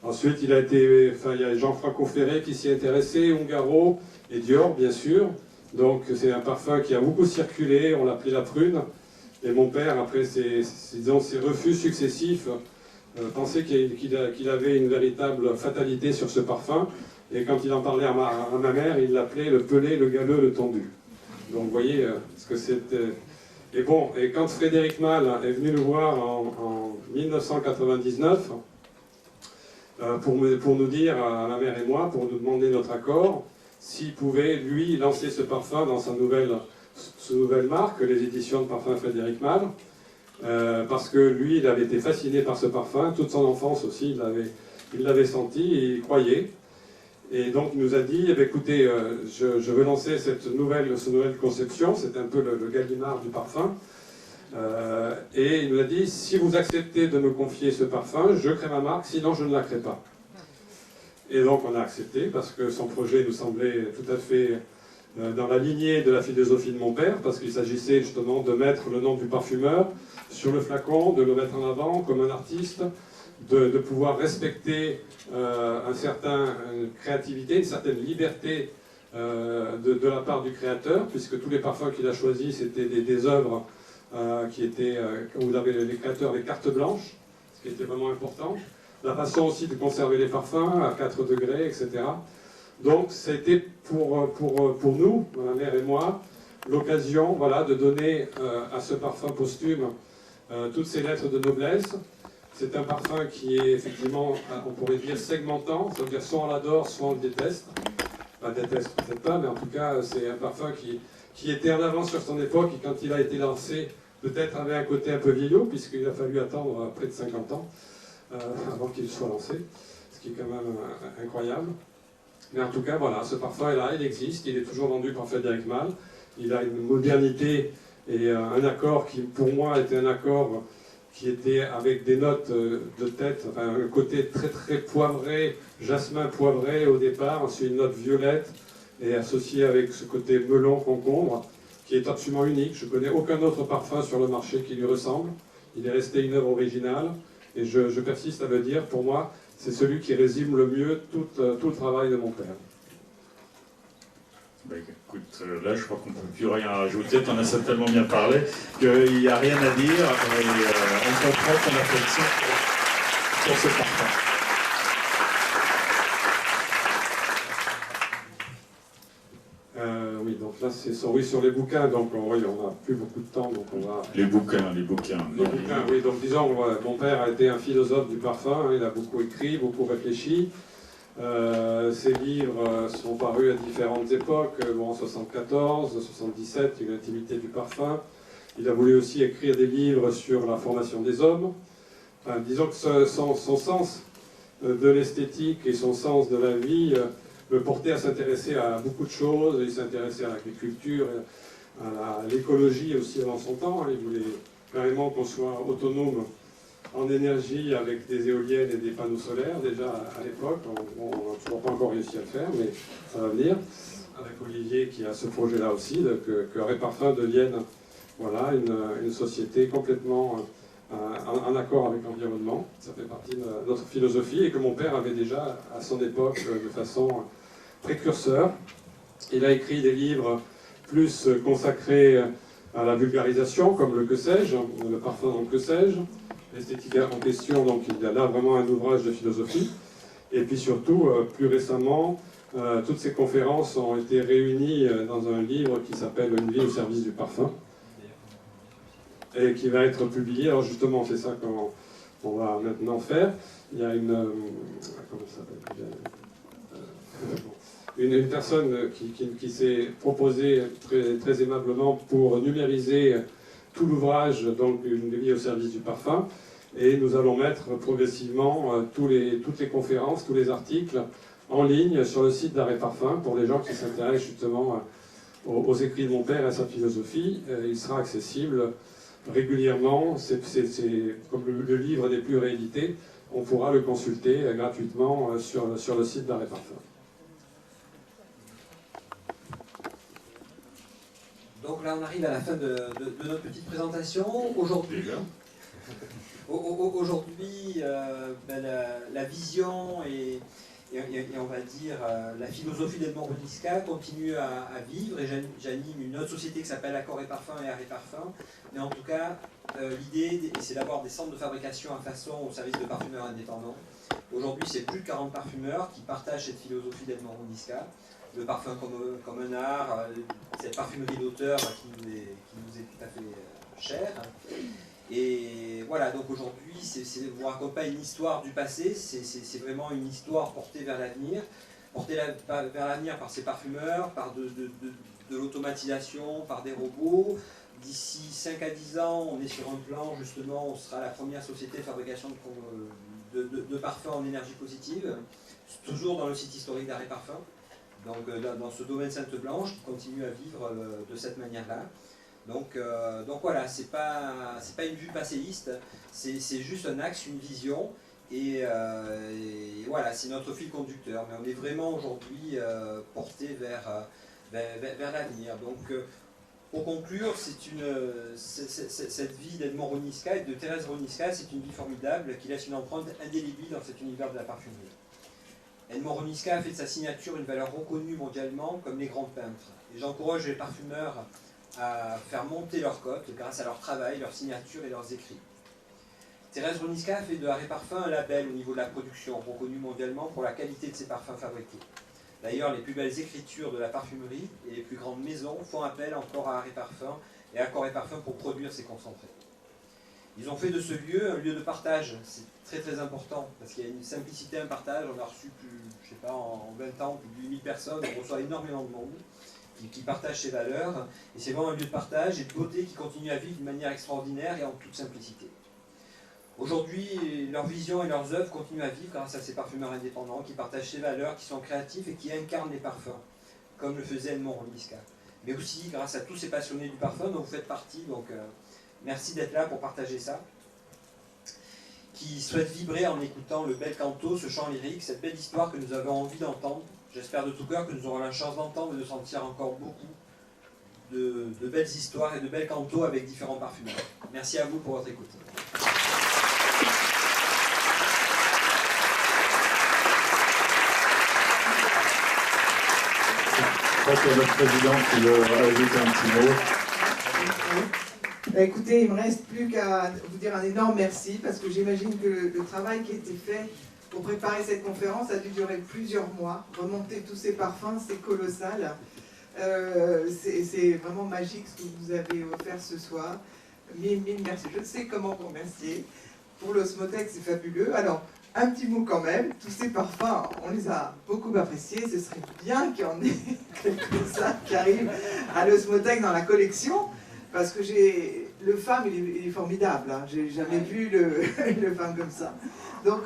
Ensuite, il y a Jean-Franco Ferré qui s'y est intéressé, Ungaro et Dior, bien sûr. Donc c'est un parfum qui a beaucoup circulé, on l'appelait la prune, Et mon père, après ses refus successifs, pensait qu'il avait une véritable fatalité sur ce parfum. Et quand il en parlait à ma mère, il l'appelait le pelé, le galeux, le tondu. Donc vous voyez ce que c'était. Et bon, et quand Frédéric Malle est venu nous voir en 1999, pour nous dire, à ma mère et moi, pour nous demander notre accord, s'il pouvait, lui, lancer ce parfum dans sa nouvelle marque, les éditions de parfum Frédéric Malle, parce que lui, il avait été fasciné par ce parfum, toute son enfance aussi, il l'avait senti et il croyait. Et donc il nous a dit, eh bien, écoutez, je veux lancer cette nouvelle conception, c'est un peu le Gallimard du parfum. Et il nous a dit, si vous acceptez de me confier ce parfum, je crée ma marque, sinon je ne la crée pas. Et donc on a accepté, parce que son projet nous semblait tout à fait dans la lignée de la philosophie de mon père, parce qu'il s'agissait justement de mettre le nom du parfumeur sur le flacon, de le mettre en avant comme un artiste, de pouvoir respecter une certaine créativité, une certaine liberté de la part du créateur, puisque tous les parfums qu'il a choisis, c'était des œuvres qui étaient, où les créateurs avaient carte blanche, ce qui était vraiment important. La façon aussi de conserver les parfums à 4 degrés, etc. Donc c'était pour nous, ma mère et moi, l'occasion voilà, de donner à ce parfum posthume toutes ces lettres de noblesse. C'est un parfum qui est effectivement, on pourrait dire, segmentant, c'est-à-dire soit on l'adore, soit on le déteste. Enfin, déteste peut-être pas, mais en tout cas, c'est un parfum qui était en avance sur son époque et quand il a été lancé, peut-être avait un côté un peu vieillot, puisqu'il a fallu attendre près de 50 ans avant qu'il soit lancé, ce qui est quand même incroyable. Mais en tout cas, voilà, ce parfum est là, il existe, il est toujours vendu par Frédéric Malle. Il a une modernité et un accord qui, pour moi, était un accord qui était avec des notes de tête, enfin, un côté très très poivré, jasmin poivré au départ, ensuite une note violette, et associé avec ce côté melon concombre, qui est absolument unique. Je ne connais aucun autre parfum sur le marché qui lui ressemble. Il est resté une œuvre originale, et je persiste à le dire, pour moi, c'est celui qui résume le mieux tout le travail de mon père. Ben, écoute, là je crois qu'on ne peut plus rien rajouter, tu en as tellement bien parlé qu'il n'y a rien à dire et on comprend ton affection pour ce parfum. Oui, donc là c'est sur les bouquins, donc oui, on n'a plus beaucoup de temps, donc on va... Les bouquins. Les bouquins, oui, donc disons, mon père a été un philosophe du parfum, il a beaucoup écrit, beaucoup réfléchi. Ces livres sont parus à différentes époques, en 74, 77, il y a eu l'intimité du parfum. Il a voulu aussi écrire des livres sur la formation des hommes. Enfin, disons que son sens de l'esthétique et son sens de la vie le portait à s'intéresser à beaucoup de choses. Il s'intéressait à l'agriculture, à l'écologie aussi avant son temps. Il voulait carrément qu'on soit autonome en énergie avec des éoliennes et des panneaux solaires déjà à l'époque. On n'a toujours pas encore réussi à le faire, mais ça va venir. Avec Olivier qui a ce projet-là aussi, que Réparfum devienne voilà, une société complètement en accord avec l'environnement. Ça fait partie de notre philosophie et que mon père avait déjà à son époque de façon précurseur. Il a écrit des livres plus consacrés à la vulgarisation, comme le Que sais-je, le parfum dans le Que sais-je. L'esthétique en question, donc il y a là vraiment un ouvrage de philosophie. Et puis surtout, plus récemment, toutes ces conférences ont été réunies dans un livre qui s'appelle Une vie au service du parfum, et qui va être publié. Alors justement, c'est ça qu'on va maintenant faire. Il y a comment ça s'appelle une personne qui s'est proposée très, très aimablement pour numériser tout l'ouvrage, donc Une vie au service du parfum, et nous allons mettre progressivement toutes les conférences, tous les articles en ligne sur le site d'Arrêt Parfum pour les gens qui s'intéressent justement aux écrits de mon père et à sa philosophie. Il sera accessible régulièrement, c'est comme le livre n'est plus réédité, on pourra le consulter gratuitement sur le site d'Arrêt Parfum. Donc là, on arrive à la fin de notre petite présentation. Aujourd'hui, la vision et et on va dire la philosophie d'Edmond Roniska continue à vivre, et j'anime une autre société qui s'appelle Accord et Parfum et Art et Parfum. Mais en tout cas, l'idée, c'est d'avoir des centres de fabrication à façon au service de parfumeurs indépendants. Aujourd'hui, c'est plus de 40 parfumeurs qui partagent cette philosophie d'Edmond Roniska. Le parfum comme un art, cette parfumerie d'auteur qui nous est tout à fait chère. Et voilà, donc aujourd'hui, vous raconte pas une histoire du passé, c'est vraiment une histoire portée vers l'avenir. Portée vers l'avenir par ces parfumeurs, par de l'automatisation, par des robots. D'ici 5 à 10 ans, on est sur un plan, justement, on sera la première société de fabrication de parfums en énergie positive, toujours dans le site historique d'Art et Parfum, donc dans ce domaine Sainte-Blanche, qui continue à vivre de cette manière-là. Donc voilà, c'est pas une vue passéiste, c'est juste un axe, une vision, et voilà, c'est notre fil conducteur. Mais on est vraiment aujourd'hui porté vers l'avenir. Donc pour conclure, cette vie d'Edmond Roniska et de Thérèse Roniska, c'est une vie formidable qui laisse une empreinte indélébile dans cet univers de la parfumerie. Edmond Roniska a fait de sa signature une valeur reconnue mondialement comme les grands peintres. Et j'encourage les parfumeurs à faire monter leur cote grâce à leur travail, leur signature et leurs écrits. Thérèse Roniska a fait de Art et Parfum un label au niveau de la production, reconnu mondialement pour la qualité de ses parfums fabriqués. D'ailleurs, les plus belles écritures de la parfumerie et les plus grandes maisons font appel encore à Art et Parfum et à Accord et Parfum pour produire ces concentrés. Ils ont fait de ce lieu un lieu de partage. C'est très très important parce qu'il y a une simplicité, un partage. On a reçu je sais pas, en 20 ans, plus de 8000 personnes. On reçoit énormément de monde qui partagent ces valeurs. Et c'est vraiment un lieu de partage et de beauté qui continue à vivre d'une manière extraordinaire et en toute simplicité. Aujourd'hui, leurs visions et leurs œuvres continuent à vivre grâce à ces parfumeurs indépendants qui partagent ces valeurs, qui sont créatifs et qui incarnent les parfums, comme le faisait Edmond Roniska. Mais aussi grâce à tous ces passionnés du parfum dont vous faites partie. Donc merci d'être là pour partager ça. Qui souhaitent vibrer en écoutant le bel canto, ce chant lyrique, cette belle histoire que nous avons envie d'entendre. J'espère de tout cœur que nous aurons la chance d'entendre et de sentir encore beaucoup de belles histoires et de belles cantos avec différents parfumeurs. Merci à vous pour votre écoute. Je crois que notre président qui veut ajouter un petit mot. Écoutez, il ne me reste plus qu'à vous dire un énorme merci, parce que j'imagine que le travail qui a été fait pour préparer cette conférence a dû durer plusieurs mois. Remonter tous ces parfums, c'est colossal. C'est vraiment magique ce que vous avez offert ce soir. Mille merci. Je ne sais comment vous remercier. Pour l'Osmotec, c'est fabuleux. Alors, un petit mot quand même. Tous ces parfums, on les a beaucoup appréciés. Ce serait bien qu'il y en ait quelques-uns qui arrivent à l'Osmotec dans la collection. Parce que le femme, il est formidable. Hein. J'ai jamais vu le femme comme ça. Donc,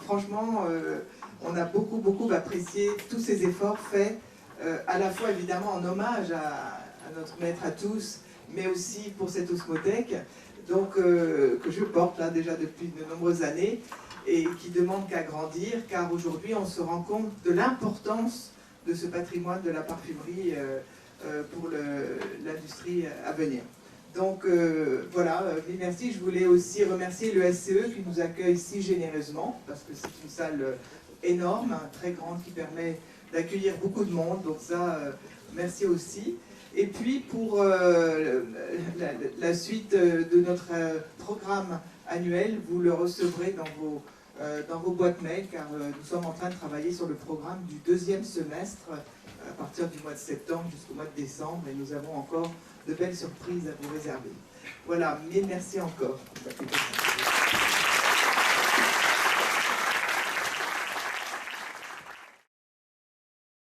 franchement, on a beaucoup apprécié tous ces efforts faits, à la fois évidemment en hommage à notre maître à tous, mais aussi pour cette Osmotec, donc que je porte là déjà depuis de nombreuses années et qui demande qu'à grandir, car aujourd'hui on se rend compte de l'importance de ce patrimoine de la parfumerie pour l'industrie à venir. Donc voilà, merci. Je voulais aussi remercier le SCE qui nous accueille si généreusement, parce que c'est une salle énorme, hein, très grande, qui permet d'accueillir beaucoup de monde. Donc ça, merci aussi. Et puis pour la suite de notre programme annuel, vous le recevrez dans vos boîtes mail, car nous sommes en train de travailler sur le programme du deuxième semestre, à partir du mois de septembre jusqu'au mois de décembre, et nous avons encore de belles surprises à vous réserver. Voilà, mais merci encore.